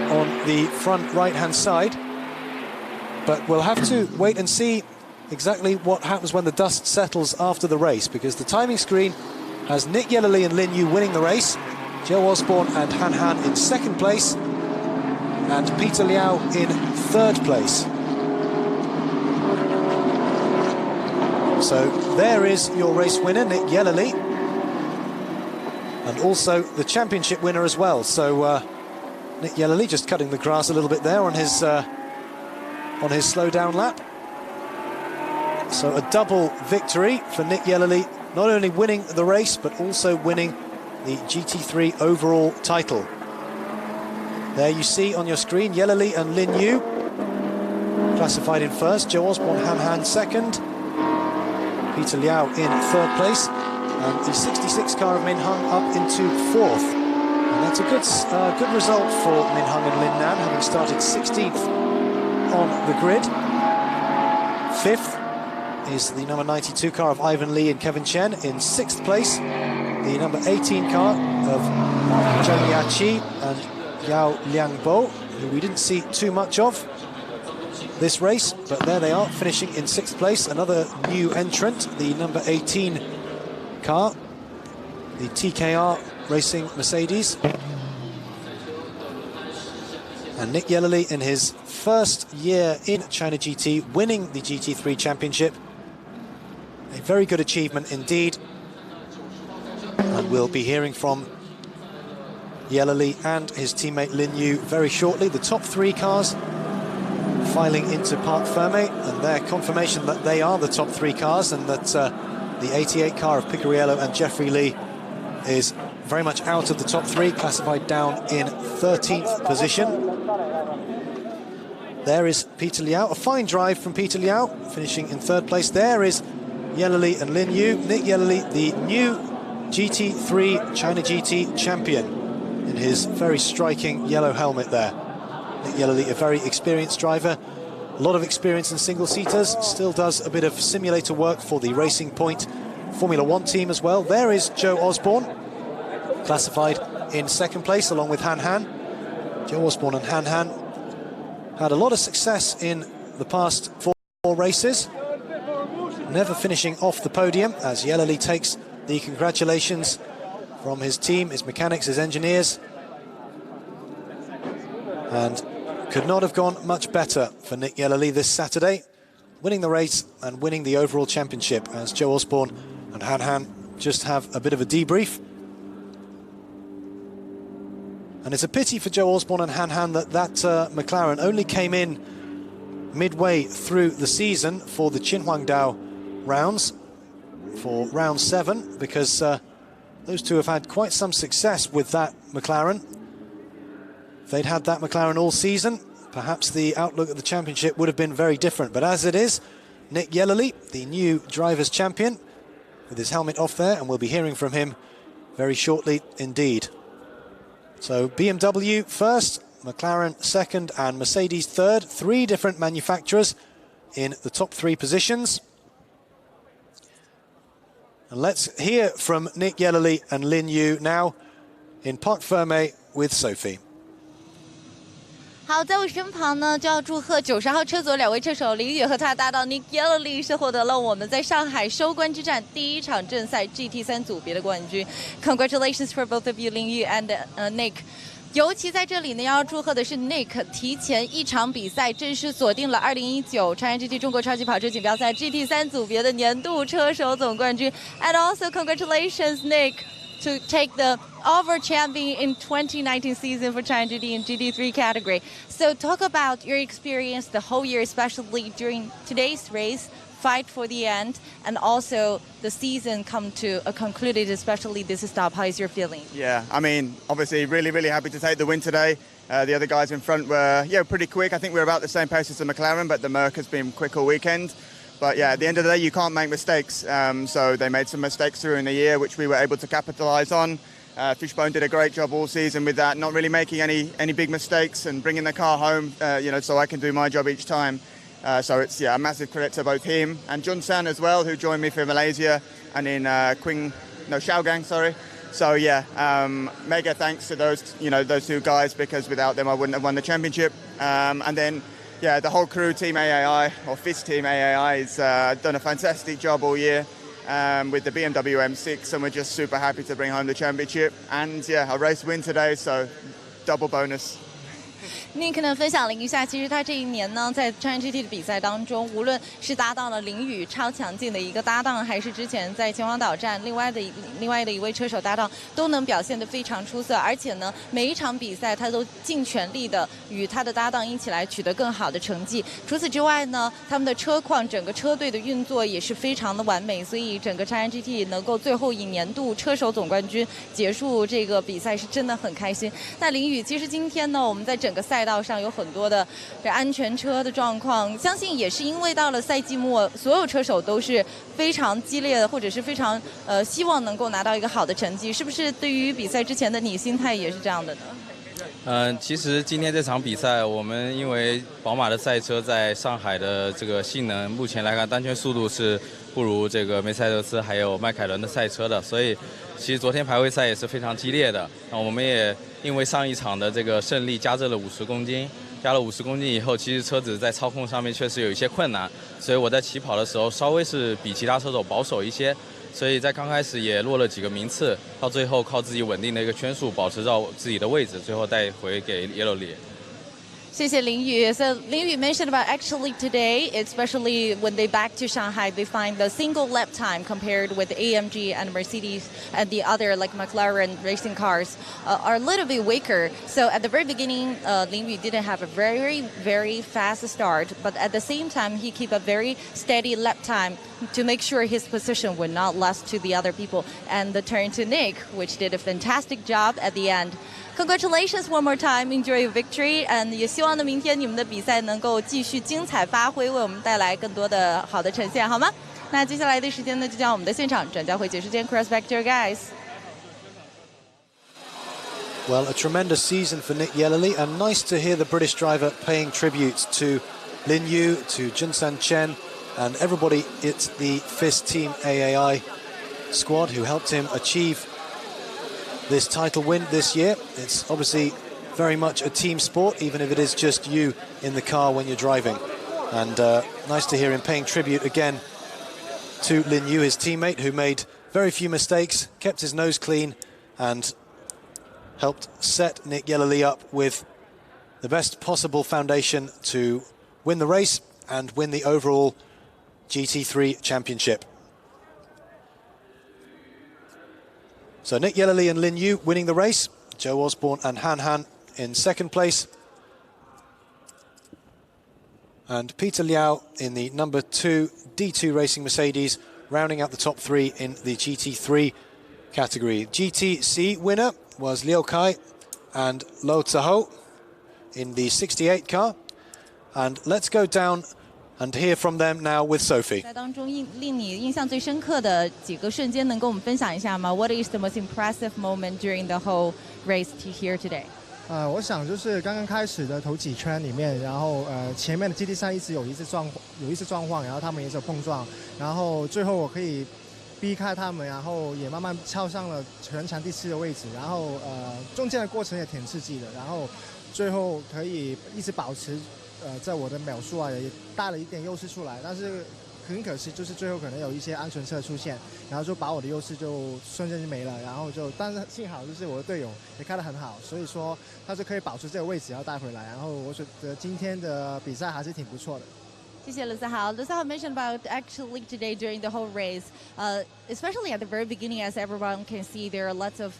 on the front right-hand side. But we'll have to wait and see exactly what happens when the dust settles after the race, because the timing screen has Nick Yellerly and Lin Yu winning the race, Joe Osborne and Han Han in 2nd place, and Peter Liao in 3rd place. So there is your race winner, Nick Yellerly, and also the championship winner as well. So Nick Yellerly just cutting the grass a little bit there on his slow down lap. So a double victory for Nick Yellerly, not only winning the race but also winning the GT3 overall title. There you see on your screen Yellerly and Lin Yu classified in 1st, Joe Osborne, Han Han 2nd, Peter Liao in 3rd place, and the 66 car of Min Hung up into 4th. And that's a good result for Min Hung and Lin Nan, having started 16th on the grid. 5th is the number 92 car of Ivan Lee and Kevin Chen in 6th place. The number 18 car of Zheng Yaqi and Yao Liangbo, who we didn't see too much of this race, but there they are, finishing in 6th place. Another new entrant, the number 18 car, the TKR Racing Mercedes. And Nick Yellerly in his 1st year in China GT, winning the GT3 championship. A very good achievement indeed. And we'll be hearing from Yellerly and his teammate Lin Yu very shortly. The top 3 cars filing into Parc Fermé, and their confirmation that they are the top 3 cars, and that the 88 car of Picariello and Jeffrey Lee is very much out of the top 3, classified down in 13th position. There is Peter Liao, a fine drive from Peter Liao, finishing in 3rd place. There is Yellerly and Lin Yu. Nick Yellerly, the new GT3 China GT champion, in his very striking yellow helmet there. Nick Yellerly, a very experienced driver, a lot of experience in single-seaters, still does a bit of simulator work for the Racing Point Formula 1 team as well. There is Joe Osborne, classified in 2nd place along with Han Han. Joe Osborne and Han Han had a lot of success in the past 4 races, never finishing off the podium, as Yellerly takes the congratulations from his team, his mechanics, his engineers, and could not have gone much better for Nick Yellerly this Saturday, winning the race and winning the overall championship, as Joe Osborne and Han Han just have a bit of a debrief. And it's a pity for Joe Osborne and Han Han that McLaren only came in midway through the season for the Qinhuangdao rounds, for round 7, because those two have had quite some success with that McLaren. If they'd had that McLaren all season, perhaps the outlook of the championship would have been very different. But as it is, Nick Yellerly, the new Drivers' Champion, with his helmet off there, and we'll be hearing from him very shortly indeed. So BMW first, McLaren second, and Mercedes third. 3 different manufacturers in the top 3 positions. And let's hear from Nick Yellerly and Lin Yu now in Parc Fermé with Sophie. 好，在我身旁呢，就要祝贺90号车组2位车手林宇和他的搭档 Nick Yellerly 是获得了我们在上海收官之战第1场正赛 GT3 组别的冠军。Congratulations for both of you, 林宇 and Nick. 尤其在这里呢，要祝贺的是 Nick 提前1场比赛正式锁定了2019 China GT 中国超级跑车锦标赛 GT3 组别的年度车手总冠军。And also congratulations, Nick, to take the over champion in 2019 season for China GT and GT3 category. So talk about your experience the whole year, especially during today's race, fight for the end, and also the season come to a concluded, especially this stop. How is your feeling? Yeah, I mean, obviously really happy to take the win today. The other guys in front were, pretty quick. I think we're about the same pace as the McLaren, but the Merc has been quick all weekend. But yeah, at the end of the day, you can't make mistakes. So they made some mistakes during the year, which we were able to capitalise on. Fishbone did a great job all season with that, not really making any big mistakes and bringing the car home, so I can do my job each time. So it's a massive credit to both him and Jun San as well, who joined me for Malaysia and in Xiaogang, sorry. So mega thanks to those 2 guys, because without them I wouldn't have won the championship. And then the whole crew, Team AAI, or FIS Team AAI, has done a fantastic job all year with the BMW M6, and we're just super happy to bring home the championship. And a race win today, so double bonus. Nick 呢分享了一下，其实他这一年呢，在 China GT 的比赛当中，无论是搭档了林宇超强劲的一个搭档，还是之前在秦皇岛站另外的一位车手搭档，都能表现得非常出色。而且呢，每一场比赛他都尽全力的与他的搭档一起来取得更好的成绩。除此之外呢，他们的车况、整个车队的运作也是非常的完美，所以整个 China GT 能够最后以年度车手总冠军结束这个比赛，是真的很开心。那林宇，其实今天呢，我们在整个赛道上有很多的这安全车的状况，相信也是因为到了赛季末，所有车手都是非常激烈的，或者是非常希望能够拿到一个好的成绩，是不是？对于比赛之前的你，心态也是这样的呢？其实今天这场比赛，我们因为宝马的赛车在上海的这个性能，目前来看单圈速度是不如这个梅赛德斯还有迈凯伦的赛车的，所以其实昨天排位赛也是非常激烈的。那我们也因为上一场的这个胜利加热了50公斤，加了50公斤以后，其实车子在操控上面确实有一些困难，所以我在起跑的时候稍微是比其他车手保守一些，所以在刚开始也落了几个名次，到最后靠自己稳定的一个圈数保持到自己的位置，最后带回给Yellerly。谢谢林宇。So 林宇 mentioned about actually today, especially when they back to Shanghai, they find the single lap time compared with AMG and Mercedes and the other like McLaren racing cars are a little bit weaker. So at the very beginning, Lin Yu didn't have a very fast start, but at the same time, he keep a very steady lap time to make sure his position would not lose to the other people. And the turn to Nick, which did a fantastic job at the end. Congratulations one more time, enjoy your victory, and 也希望呢明天你们的比赛能够继续精彩发挥，为我们带来更多的好的呈现，好吗？那接下来的时间呢，就将我们的现场转交回解说间 Cross back to your guys. Well, a tremendous season for Nick Yellerly, and nice to hear the British driver paying tribute to Lin Yu, to Junsan Chen, and everybody at the FIS Team AAI squad who helped him achieve this title win this year. It's obviously very much a team sport, even if it is just you in the car when you're driving. And nice to hear him paying tribute again to Lin Yu, his teammate, who made very few mistakes, kept his nose clean, and helped set Nick Yellerly up with the best possible foundation to win the race and win the overall GT3 championship. So Nick Yellerly and Lin Yu winning the race, Joe Osborne and Han Han in second place, and Peter Liao in the number 2 D2 Racing Mercedes, rounding out the top 3 in the GT3 category. GTC winner was Liu Kai and Lo Tzuhou in the 68 car. And let's go down and hear from them now with Sophie. 在当中令你印象最深刻的几个瞬间，能跟我们分享一下吗 ？What is the most impressive moment during the whole race here today？ 我想就是刚刚开始的头几圈里面，然后前面的 GT3一直有一次状况，然后他们也是有碰撞，然后最后我可以避开他们，然后也慢慢跳上了全场第4的位置，然后中间的过程也挺刺激的，然后最后可以一直保持在我的秒数啊也带了一点优势出来，但是很可惜就是最后可能有一些安全车出现，然后就把我的优势就瞬间就没了，然后但是幸好就是我的队友也开得很好，所以说他是可以保持这个位置然后带回来，然后我觉得今天的比赛还是挺不错的。谢谢卢思豪。卢思豪 mentioned about actually today during the whole race, especially at the very beginning, as everyone can see, there are lots of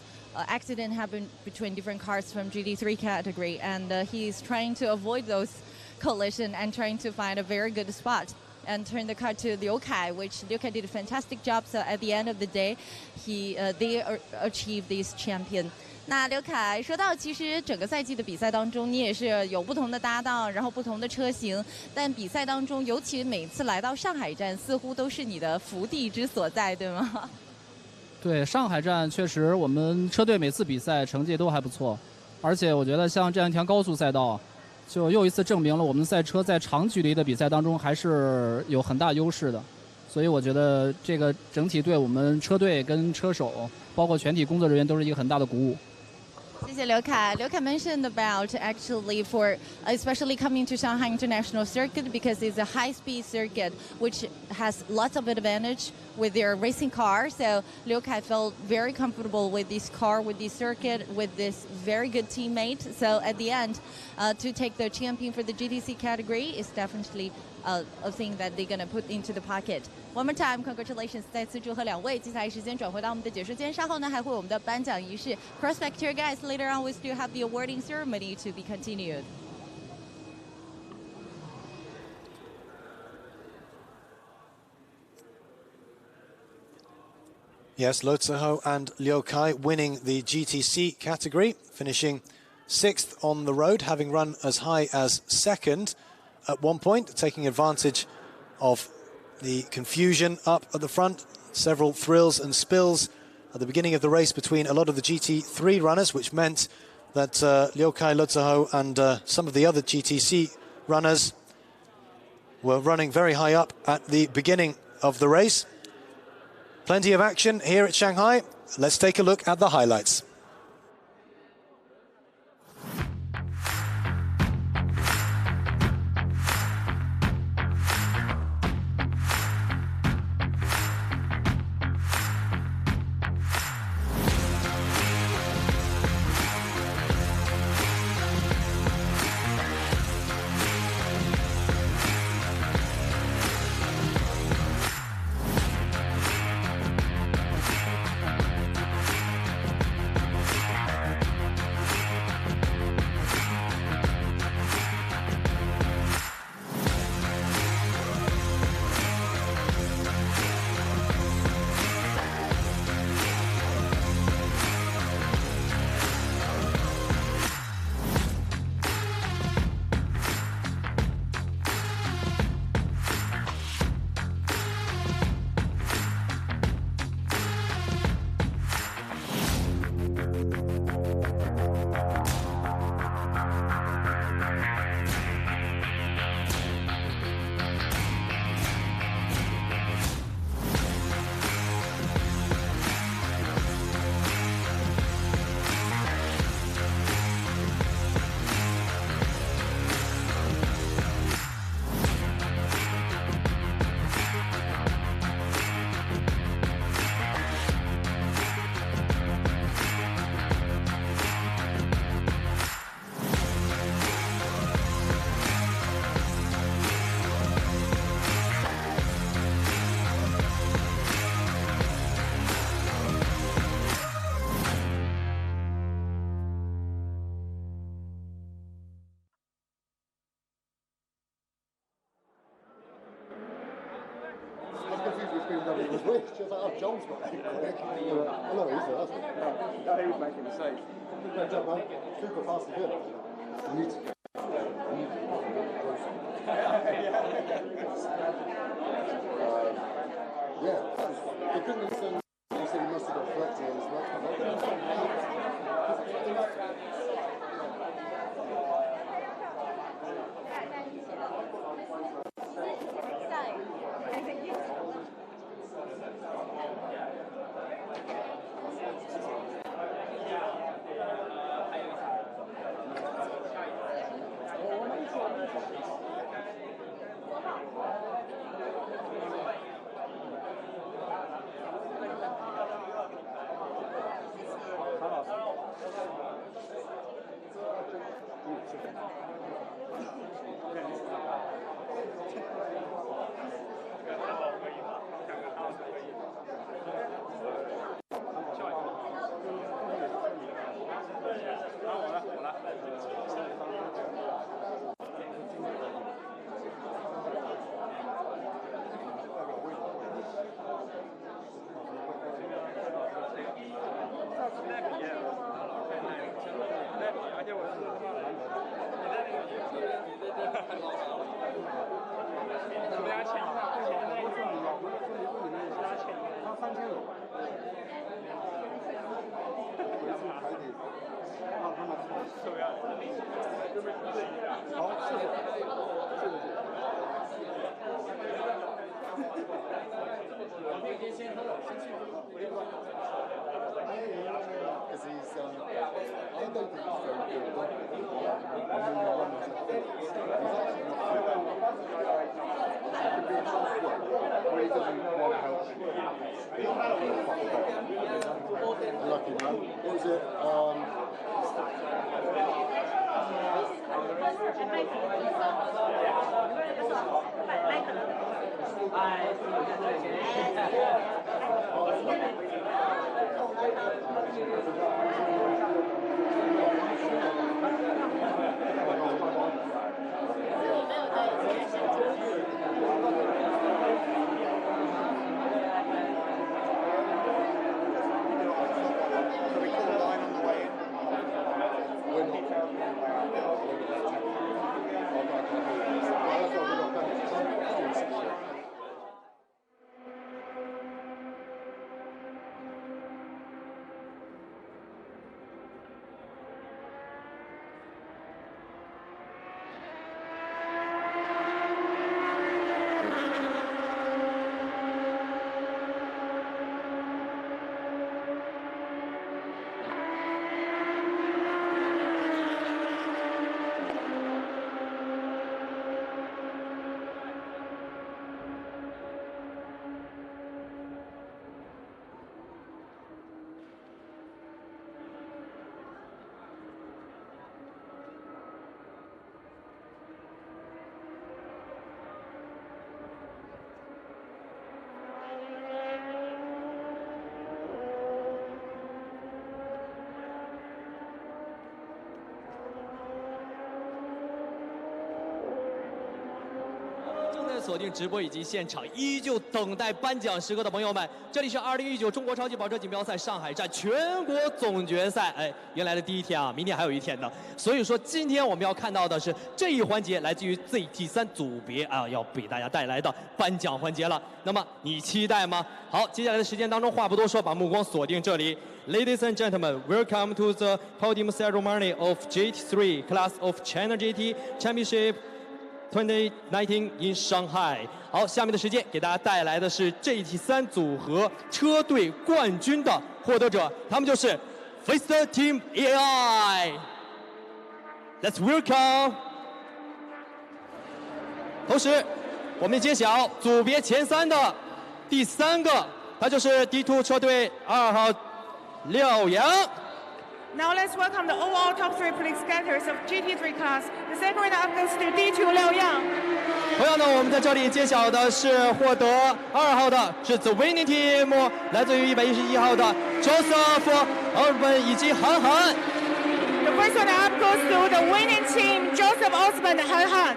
accidents happen between different cars from GT3 category, and he's trying to avoid those collision and trying to find a very good spot and turn the car to Liu Kai, which Liu Kai did a fantastic job. So at the end of the day, they achieved this champion. 那刘凯说到，其实整个赛季的比赛当中，你也是有不同的搭档，然后不同的车型，但比赛当中，尤其每次来到上海站，似乎都是你的福地之所在，对吗？对，上海站确实我们车队每次比赛成绩都还不错，而且我觉得像这样一条高速赛道，就又一次证明了我们赛车在长距离的比赛当中还是有很大优势的，所以我觉得这个整体对我们车队跟车手，包括全体工作人员都是一个很大的鼓舞。谢谢刘凯。刘凯 mentioned about actually for especially coming to Shanghai International Circuit because it's a high-speed circuit which has lots of advantage with their racing car. So Liu Kai felt very comfortable with this car, with this circuit, with this very good teammate. So at the end, to take the champion for the GTC category is definitely a thing that they're gonna put into the pocket. One more time, congratulations！ 再次祝贺两位。接下来时间转回到我们的解说间，稍后呢还会有我们的颁奖仪式。Cross back to your guys. Later on, we still have the awarding ceremony to be continued. Yes, Lo Ziho and Liu Kai winning the GTC category, finishing 6th on the road, having run as high as 2nd at one point, taking advantage of the confusion up at the front, several thrills and spills at the beginning of the race between a lot of the GT3 runners, which meant that Liu Kai, Lo Ziho and some of the other GTC runners were running very high up at the beginning of the race. Plenty of action here at Shanghai. Let's take a look at the highlights. John's got 8 quick. No, he's not, hasn't he? No, he was making a mistake. No, don't man. Super fast and good. You need to Lucky man. What was it?锁定直播以及现场，依旧等待颁奖时刻的朋友们，这里是2019中国超级跑车锦标赛上海站全国总决赛。哎，原来的第一天啊，明天还有一天呢。所以说，今天我们要看到的是这一环节来自于 GT3组别啊，要给大家带来的颁奖环节了。那么你期待吗？好，接下来的时间当中话不多说，把目光锁定这里。Ladies and gentlemen, welcome to the podium ceremony of GT3 Class of China GT Championship 2019 in Shanghai。好，下面的时间给大家带来的是 GT3 组合车队冠军的获得者，他们就是 First Team AI。Let's welcome。同时，我们揭晓组别前3的第3个，他就是 D2 车队2号廖阳。Now let's welcome the overall top 3 police skaters of GT3 class. The second runner up goes to D2 Liao Yang. 同样呢，我们在这里揭晓的是获得2号的是 The Winning Team， 来自于111号的 Joseph Osborne 以及韩寒。The first runner up goes to the winning team Joseph Osborne 韩寒。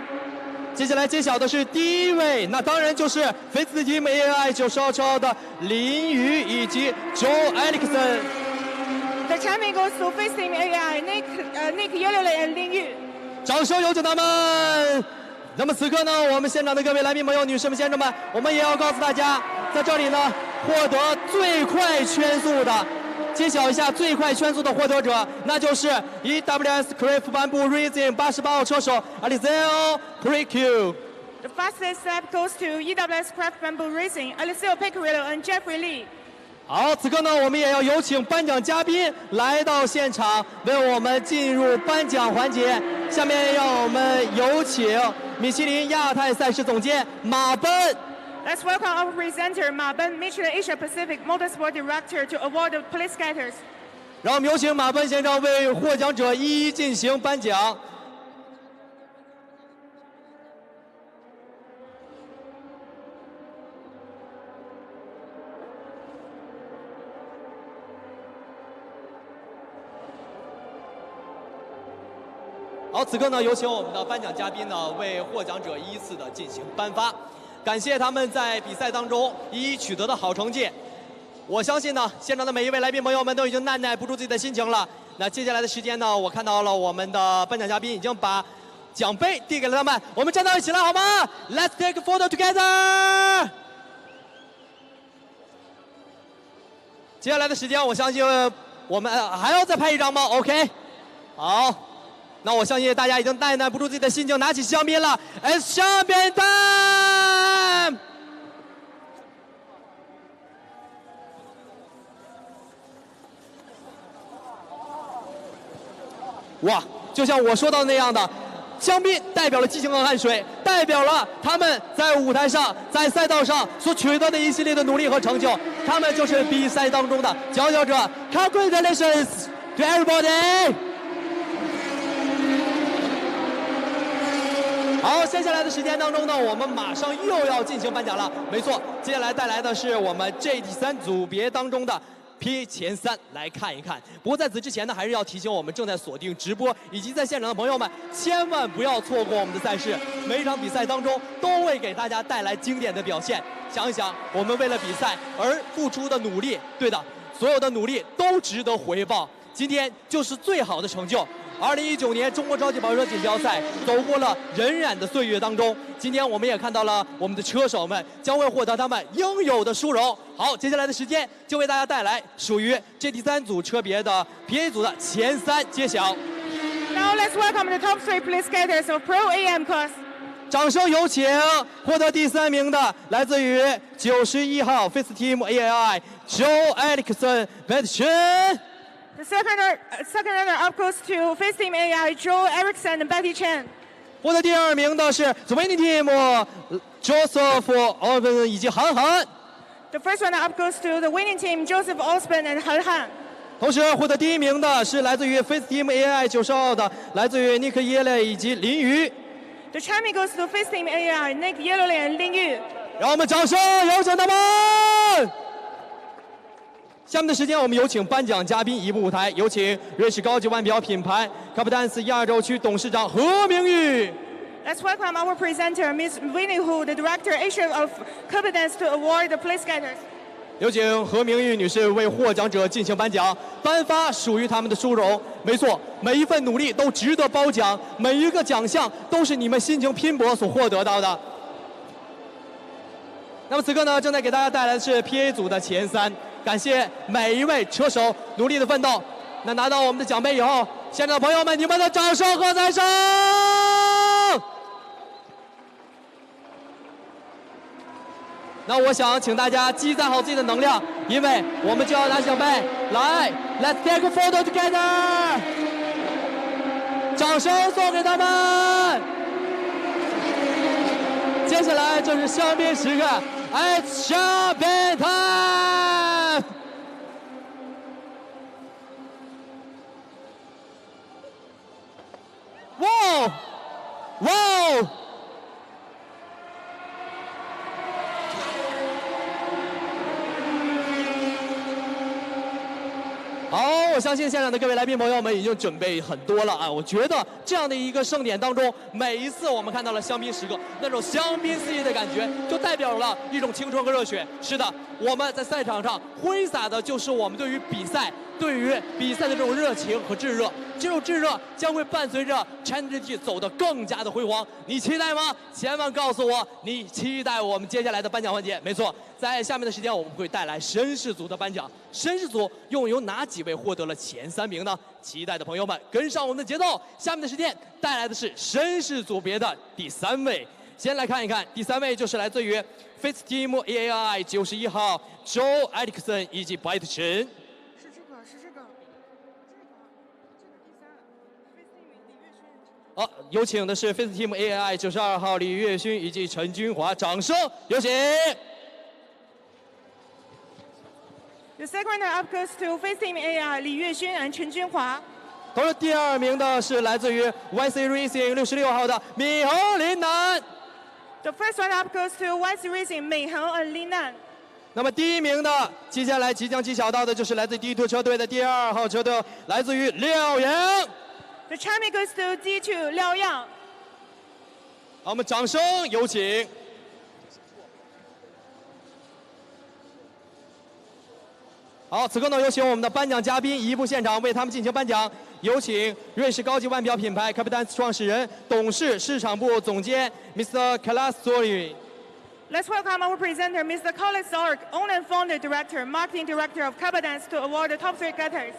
接下来揭晓的是第1位，那当然就是 First Team AI 90号的林宇以及 Joe Erickson。The champion goes to First Team AI Nick Yelele and Lin Yu。掌声有请他们。那么此刻呢，我们现场的各位来宾朋友、女士们、先生们，我们也要告诉大家，在这里呢，获得最快圈速的，揭晓一下最快圈速的获得者，那就是 EWS CAMF 颁布 Racing 88号车手 Alessio Perillo。The fastest lap goes to EWS CAMF Bamboo Racing Alessio Perillo and Jeffrey Lee。好，此刻呢，我们也要有请颁奖嘉宾来到现场，为我们进入颁奖环节。下面让我们有请米其林亚太赛事总监马奔。Let's welcome our presenter Ma Ben, Michelin Asia Pacific Motorsport Director, to award the police skaters. 让我们有请马奔先生为获奖者一一进行颁奖。好，此刻呢，有请我们的颁奖嘉宾呢，为获奖者依次的进行颁发，感谢他们在比赛当中一一取得的好成绩。我相信呢，现场的每一位来宾朋友们都已经按耐不住自己的心情了。那接下来的时间呢，我看到了我们的颁奖嘉宾已经把奖杯递给了他们，我们站到一起来好吗 ？Let's take a photo together。接下来的时间，我相信我们还要再拍一张吗 ？OK， 好。那我相信大家已经按耐不住自己的心情，拿起香槟了。It's 香槟 time！哇，就像我说到的那样的，香槟代表了激情和汗水，代表了他们在舞台上、在赛道上所取得的一系列的努力和成就，他们就是比赛当中的佼佼者。Congratulations to everybody！ 好，接下来的时间当中呢，我们马上又要进行颁奖了。没错，接下来带来的是我们 GT3 组别当中的 P 前3，来看一看。不过在此之前呢，还是要提醒我们正在锁定直播以及在现场的朋友们，千万不要错过我们的赛事。每一场比赛当中都会给大家带来经典的表现。想一想，我们为了比赛而付出的努力，对的，所有的努力都值得回报。今天就是最好的成就。2019年中国超级跑车锦标赛走过了荏苒的岁月当中，今天我们也看到了我们的车手们将会获得他们应有的殊荣。好，接下来的时间就为大家带来属于 GT3 组车别的 PA 组的前3揭晓。Now let's welcome the top 3 police skaters of Pro AM class. 掌声有请获得第3名的，来自于91号 Face Team AAI Joe Erickson Betchen。The second runner up goes to Face Team AI Joe Erickson and Betty Chen. 获得第2名的是 The Winning Team Joseph Osborne 以及韩寒。The first runner up goes to the winning team Joseph Osborne and Han Han. 同时获得第1名的是来自于 Face Team AI 90号的，来自于 Nick Yele 以及林瑜。The champion goes to Face Team AI Nick Yele and Lin Yu. 让我们掌声有请他们。下面的时间，我们有请颁奖嘉宾移步舞台，有请瑞士高级腕表品牌 Capdance 亚洲区董事长何明玉。Let's welcome our presenter, Ms. Winnie Hu, the Director Asia of Capdance, to award the police skaters. 有请何明玉女士为获奖者进行颁奖，颁发属于他们的殊荣。没错，每一份努力都值得褒奖，每一个奖项都是你们辛勤拼搏所获得到的。那么此刻呢，正在给大家带来的是 PA 组的前3。感谢每一位车手努力的奋斗。那拿到我们的奖杯以后，现场的朋友们，你们的掌声和掌声！那我想请大家积攒好自己的能量，因为我们就要拿奖杯。来 ，Let's take a photo together！ 掌声送给他们。接下来就是香槟时刻 ，It's champagne time！哇哦！好，我相信现场的各位来宾朋友们已经准备很多了啊！我觉得这样的一个盛典当中，每一次我们看到了香槟时刻，那种香槟四溢的感觉，就代表了一种青春和热血。是的，我们在赛场上挥洒的就是我们对于比赛的这种热情和炙热。这种炙热将会伴随着 China GT 走得更加的辉煌。你期待吗？千万告诉我，你期待我们接下来的颁奖环节。没错，在下面的时间我们会带来绅士组的颁奖。绅士组又有哪几位获得了前3名呢？期待的朋友们跟上我们的节奏。下面的时间带来的是绅士组别的第3位。先来看一看，第3位就是来自于 Face Team AAI 91号 Joe Erickson 以及 Betty Chen。好，有请的是 Face Team AAI 92号李月勋以及陈君华，掌声有请。The second runner up goes to Face Team AI 李月勋 and 陈君华。同时第2名的是来自于 YC Racing 66号的闵恒林楠。The first runner up goes to YC Racing 闵恒 and 林楠。那么第1名的，接下来即将揭晓到的就是来自 D2 车队的第2号车队，来自于廖阳。The champion goes to D2 廖阳。好，我们掌声有请。好，此刻呢，有请我们的颁奖嘉宾移步现场，为他们进行颁奖。有请瑞士高级腕表品牌 Capdance 创始人、董事、市场部总监 Mr. Class Sorry。Let's welcome our presenter, Mr. Colin Sorg, owner and founder director, marketing director of Capdance, to award the top 3 getters.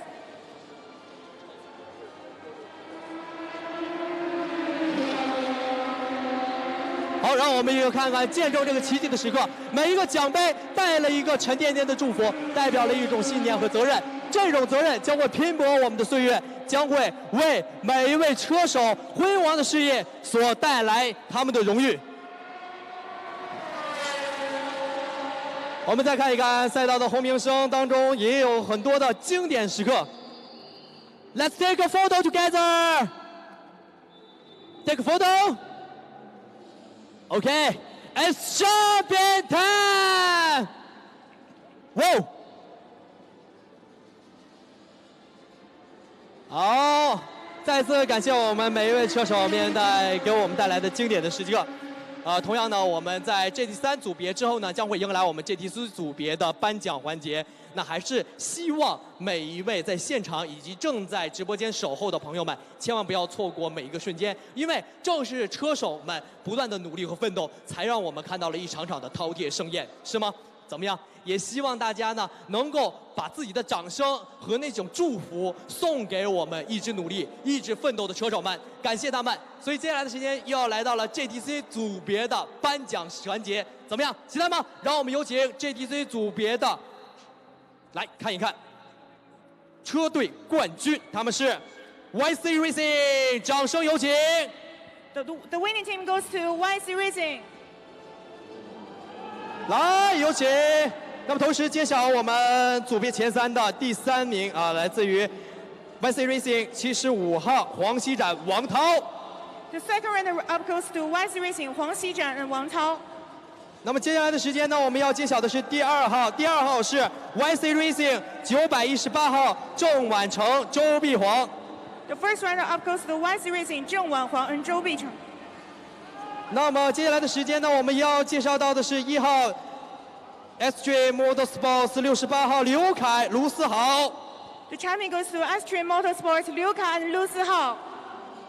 好，让我们也看看见证这个奇迹的时刻。每一个奖杯带了一个沉甸甸的祝福，代表了一种信念和责任。这种责任将会拼搏我们的岁月，将会为每一位车手辉煌的事业所带来他们的荣誉。我们再看一看赛道的轰鸣声当中，也有很多的经典时刻。Let's take a photo together. Take a photo. Okay. It's champion time. Whoa. 好，再次感谢我们每一位车手给我们带来的经典的时刻。同样呢，我们在 GT3 组别之后呢，将会迎来我们 GT4 组别的颁奖环节。那还是希望每一位在现场以及正在直播间守候的朋友们，千万不要错过每一个瞬间，因为正是车手们不断的努力和奋斗，才让我们看到了一场场的饕餮盛宴，是吗？怎么样？也希望大家呢能够把自己的掌声和那种祝福送给我们一直努力、一直奋斗的车手们，感谢他们。所以接下来的时间又要来到了 GTC 组别的颁奖环节，怎么样？期待吗？让我们有请 GTC 组别的来看一看车队冠军，他们是 YC Racing， 掌声有请。The winning team goes to YC Racing。来，有请。那么同时揭晓我们组别前3的第3名啊，来自于 YC Racing 75号黄熙展、王涛。The second runner-up goes to YC Racing 黄熙展 and 王涛。那么接下来的时间呢，我们要揭晓的是第2号，第2号是 YC Racing 918号郑婉成、周碧煌。The first runner-up goes to YC Racing 郑婉煌 and 周碧成。那么接下来的时间呢，我们要介绍到的是1号 SJ Motorsports 68号刘凯、卢思豪。The champion goes to SJ Motorsports 刘凯 and 卢思豪。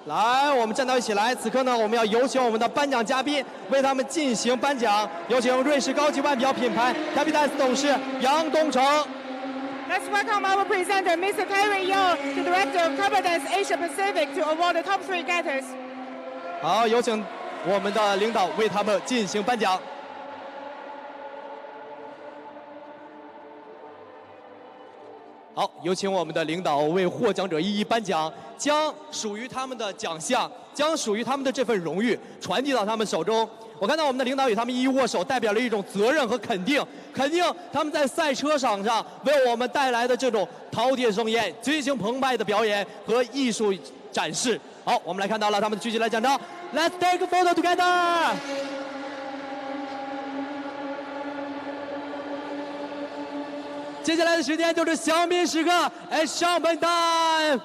来，我们站到一起来。此刻呢，我们要有请我们的颁奖嘉宾为他们进行颁奖。有请瑞士高级腕表品牌 Capitans 董事杨东成。Let's welcome our presenter, Mr. Terry Young, the director of Capitans Asia Pacific, to award the top 3 getters. 好，有请我们的领导为他们进行颁奖。好，有请我们的领导为获奖者一一颁奖，将属于他们的奖项，将属于他们的这份荣誉传递到他们手中。我看到我们的领导与他们一一握手，代表了一种责任和肯定，肯定他们在赛车场上为我们带来的这种饕餮盛宴、激情澎湃的表演和艺术展示。好，我们来看到了他们举起来奖章 ，Let's take a photo together。接下来的时间就是香槟时刻，上半段。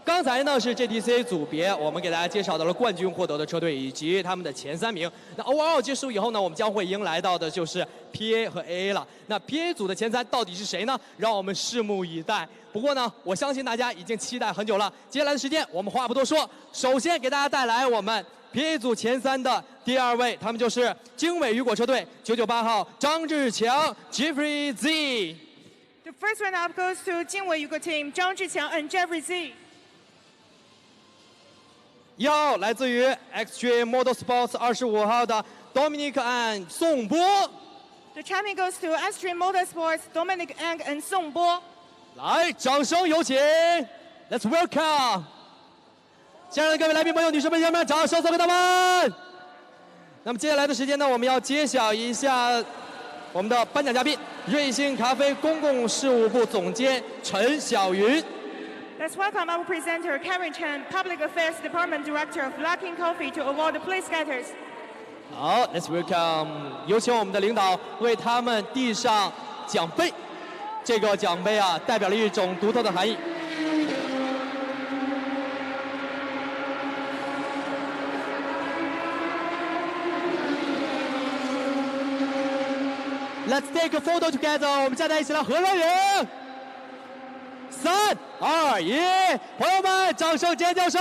刚才呢是 GTC 组别，我们给大家介绍到了冠军获得的车队以及他们的前3名。那 overall 结束以后呢，我们将会迎来到的就是 PA 和 AA 了。那 PA 组的前3到底是谁呢？让我们拭目以待。不过呢，我相信大家已经期待很久了。接下来的时间，我们话不多说，首先给大家带来我们 PA 组前3的第2位，他们就是经纬雨果车队998号张志强 Jeffrey Z。 The first runner-up goes to 经纬雨果 team 张志强 and Jeffrey Z。 1号来自于 XJ Motorsports 25号的 Dominic and 宋波。 The champion goes to SJ Motorsports Dominic Ang and 宋波。 来，掌声有请 ，Let's welcome。亲爱的各位来宾朋友、女士们、先生们，掌声送给他们。那么接下来的时间呢，我们要揭晓一下我们的颁奖嘉宾，瑞幸咖啡公共事务部总监陈晓云。 Let's welcome our presenter, Karen Chen, Public Affairs Department Director of Luckin Coffee, to award the place getters. 好 ，Let's welcome， 有请我们的领导为他们递上奖杯。这个奖杯啊，代表了一种独特的含义。Let's take a photo together， 我们站在一起来合个影。3、2、1，朋友们，掌声尖叫声！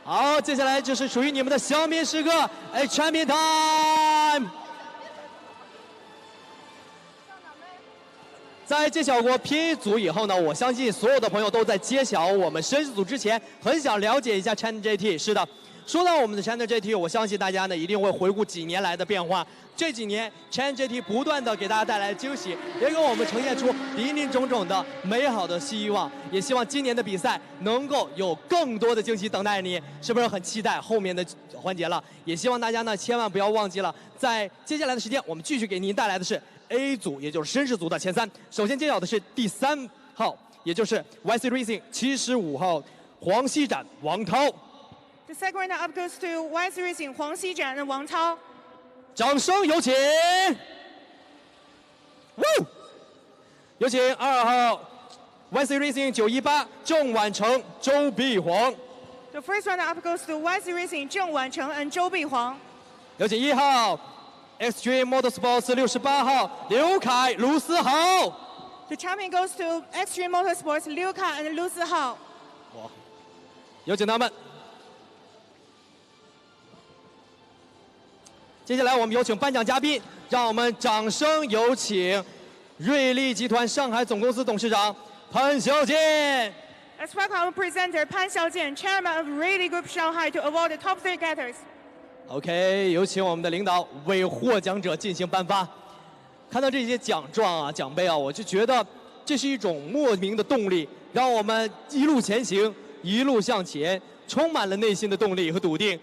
好，接下来就是属于你们的香槟时刻，Champion Time。在揭晓过 PA 组以后呢，我相信所有的朋友都在揭晓我们绅士组之前，很想了解一下 China GT。是的，说到我们的 China GT， 我相信大家呢一定会回顾几年来的变化。这几年 China GT 不断的给大家带来惊喜，也给我们呈现出林林种种的美好的希望。也希望今年的比赛能够有更多的惊喜等待你，是不是很期待后面的环节了？也希望大家呢千万不要忘记了，在接下来的时间，我们继续给您带来的是 A 组，也就是绅士组的前3。首先揭晓的是第3号，也就是 YC Racing 75号黄熙展、王涛。The second runner up goes to YC Racing 黄熙展 and 王涛。掌声有请！有请2号 YC Racing 918郑婉成、周碧煌。The first runner up goes to YC Racing 郑婉成 and 周碧煌。有请1号 Extreme Motorsports 68号刘凯、卢思豪。The champion goes to Extreme Motorsports 刘凯 and 卢思豪。有请他们。接下来我们有请颁奖嘉宾，让我们掌声有请瑞丽集团上海总公司董事长潘小健。Let's welcome our presenter Pan Xiaojian, Chairman of Rally Group Shanghai, to award the top 3 getters. OK， 有请我们的领导为获奖者进行颁发。看到这些奖状啊、奖杯啊，我就觉得这是一种莫名的动力，让我们一路前行，一路向前，充满了内心的动力和笃定。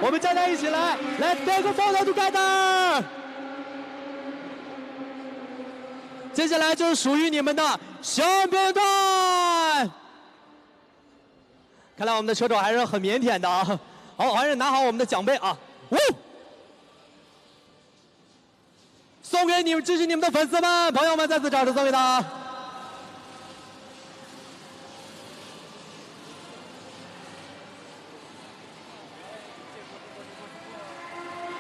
我们站在一起来 ，Let's take a photo together。接下来就是属于你们的小片段。看来我们的车手还是很腼腆的啊。好，还是拿好我们的奖杯啊。送给你们支持你们的粉丝们、朋友们，再次掌声送给他。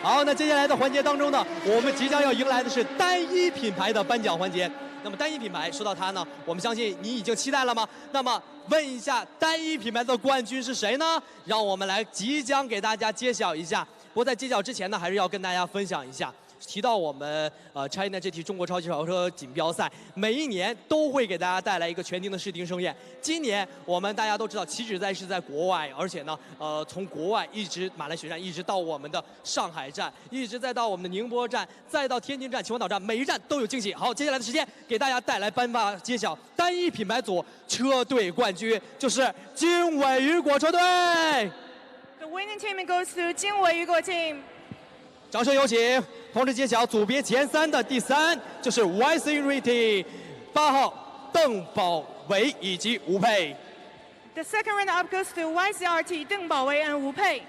好，那接下来的环节当中呢，我们即将要迎来的是单一品牌的颁奖环节。那么单一品牌说到它呢，我们相信你已经期待了吗？那么问一下，单一品牌的冠军是谁呢？让我们来即将给大家揭晓一下。不过在揭晓之前呢，还是要跟大家分享一下。提到我们China GT 中国超级跑车锦标赛，每一年都会给大家带来一个全新的试听盛宴。今年我们大家都知道，起止赛是在国外，而且呢，从国外一直马来雪山，一直到我们的上海站，一直再到我们的宁波站，再到天津站、秦皇岛站，每一站都有惊喜。好，接下来的时间给大家带来颁发揭晓单一品牌组车队冠军，就是经纬雨果车队。The winning team goes to 经纬雨果 team. 掌声有请！同时揭晓组别前3的第3，就是 YC Racing 8号邓宝维以及吴佩。The second runner up goes to YCRT 邓宝维 and 吴佩。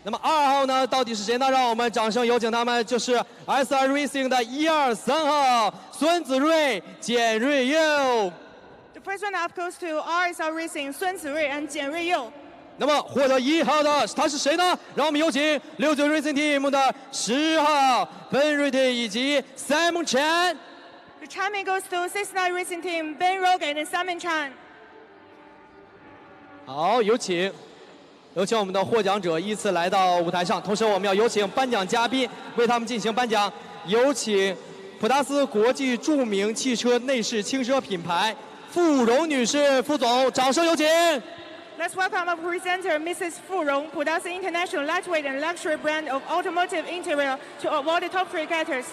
那么2号呢，到底是谁呢？让我们掌声有请他们，就是 SR Racing 的1、2、3号孙子睿、简瑞佑。The first runner up goes to RSR Racing 孙子睿 and 简瑞佑。那么获得1号的他是谁呢？让我们有请69 Racing Team 的10号Ben Rogan 以及 Simon Chan。The champion goes to 69 Racing Team Ben Rogan and Simon Chan。好，有请我们的获奖者依次来到舞台上，同时我们要有请颁奖嘉宾为他们进行颁奖。有请普达斯国际著名汽车内饰轻奢品牌傅荣女士副总，掌声有请。Let's welcome our presenter, Mrs. Fu Rong, Pudasi International Lightweight and Luxury Brand of Automotive Interior, to award the top 3 getters.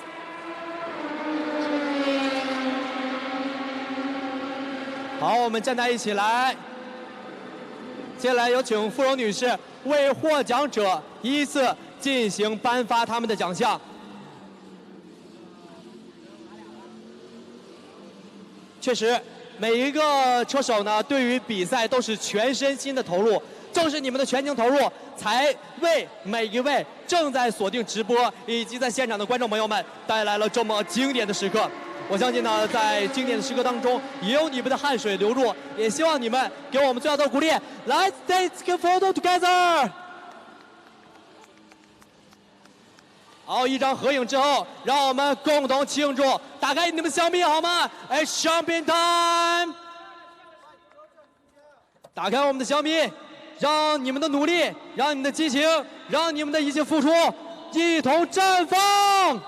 好，我们站在一起来。接下来有请傅荣女士为获奖者依次进行颁发他们的奖项。确实。每一个车手呢，对于比赛都是全身心的投入，正是你们的全情投入，才为每一位正在锁定直播以及在现场的观众朋友们带来了这么经典的时刻。我相信呢，在经典的时刻当中，也有你们的汗水流入，也希望你们给我们最大的鼓励。Let's take a photo together。好，一张合影之后，让我们共同庆祝！打开你们的香槟好吗？哎，香槟 time！打开我们的小米，让你们的努力，让你们的激情，让你们的一切付出一同绽放。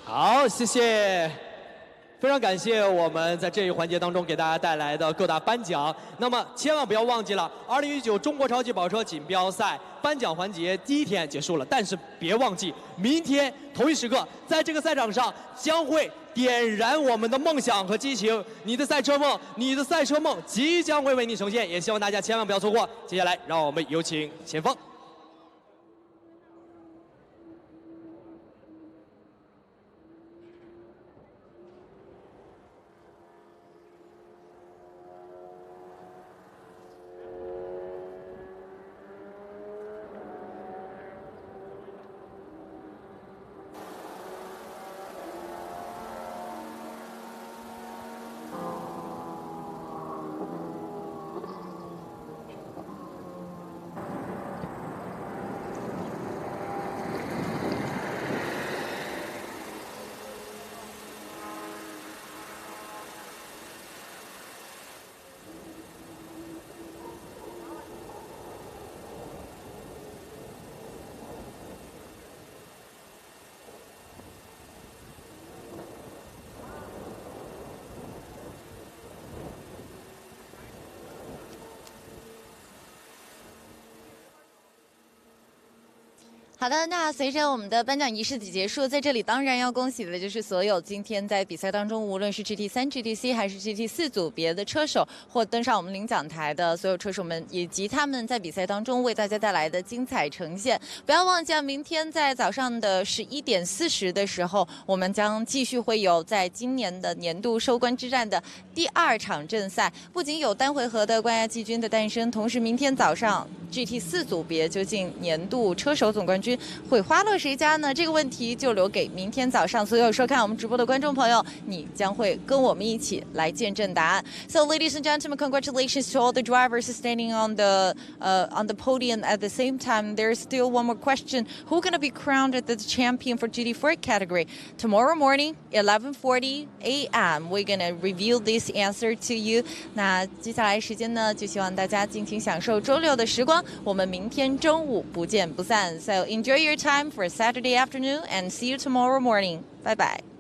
好，谢谢，非常感谢我们在这一环节当中给大家带来的各大颁奖。那么千万不要忘记了，2019中国超级跑车锦标赛颁奖环节第一天结束了，但是别忘记，明天同一时刻，在这个赛场上将会点燃我们的梦想和激情。你的赛车梦，你的赛车梦即将会为你呈现，也希望大家千万不要错过。接下来，让我们有请前锋。好的，那随着我们的颁奖仪式的结束，在这里当然要恭喜的就是所有今天在比赛当中，无论是 GT3、GTC 还是 GT4组别的车手，或登上我们领奖台的所有车手们，以及他们在比赛当中为大家带来的精彩呈现。不要忘记啊，明天在早上的11点40的时候，我们将继续会有在今年的年度收官之战的第2场正赛，不仅有单回合的冠亚季军的诞生，同时明天早上 GT4组别究竟年度车手总冠军会花落谁家呢？这个问题就留给明天早上所有收看我们直播的观众朋友，你将会跟我们一起来见证答案。So, ladies and gentlemen, congratulations to all the drivers standing on the podium. At the same time, there's still one more question: who's going to be crowned as the champion for GT4 category? Tomorrow morning, 11:40 a.m. We're going to reveal this answer to you. 那接下来时间呢，就希望大家尽情享受周六的时光。我们明天中午不见不散。So enjoy your time for Saturday afternoon and see you tomorrow morning. Bye bye.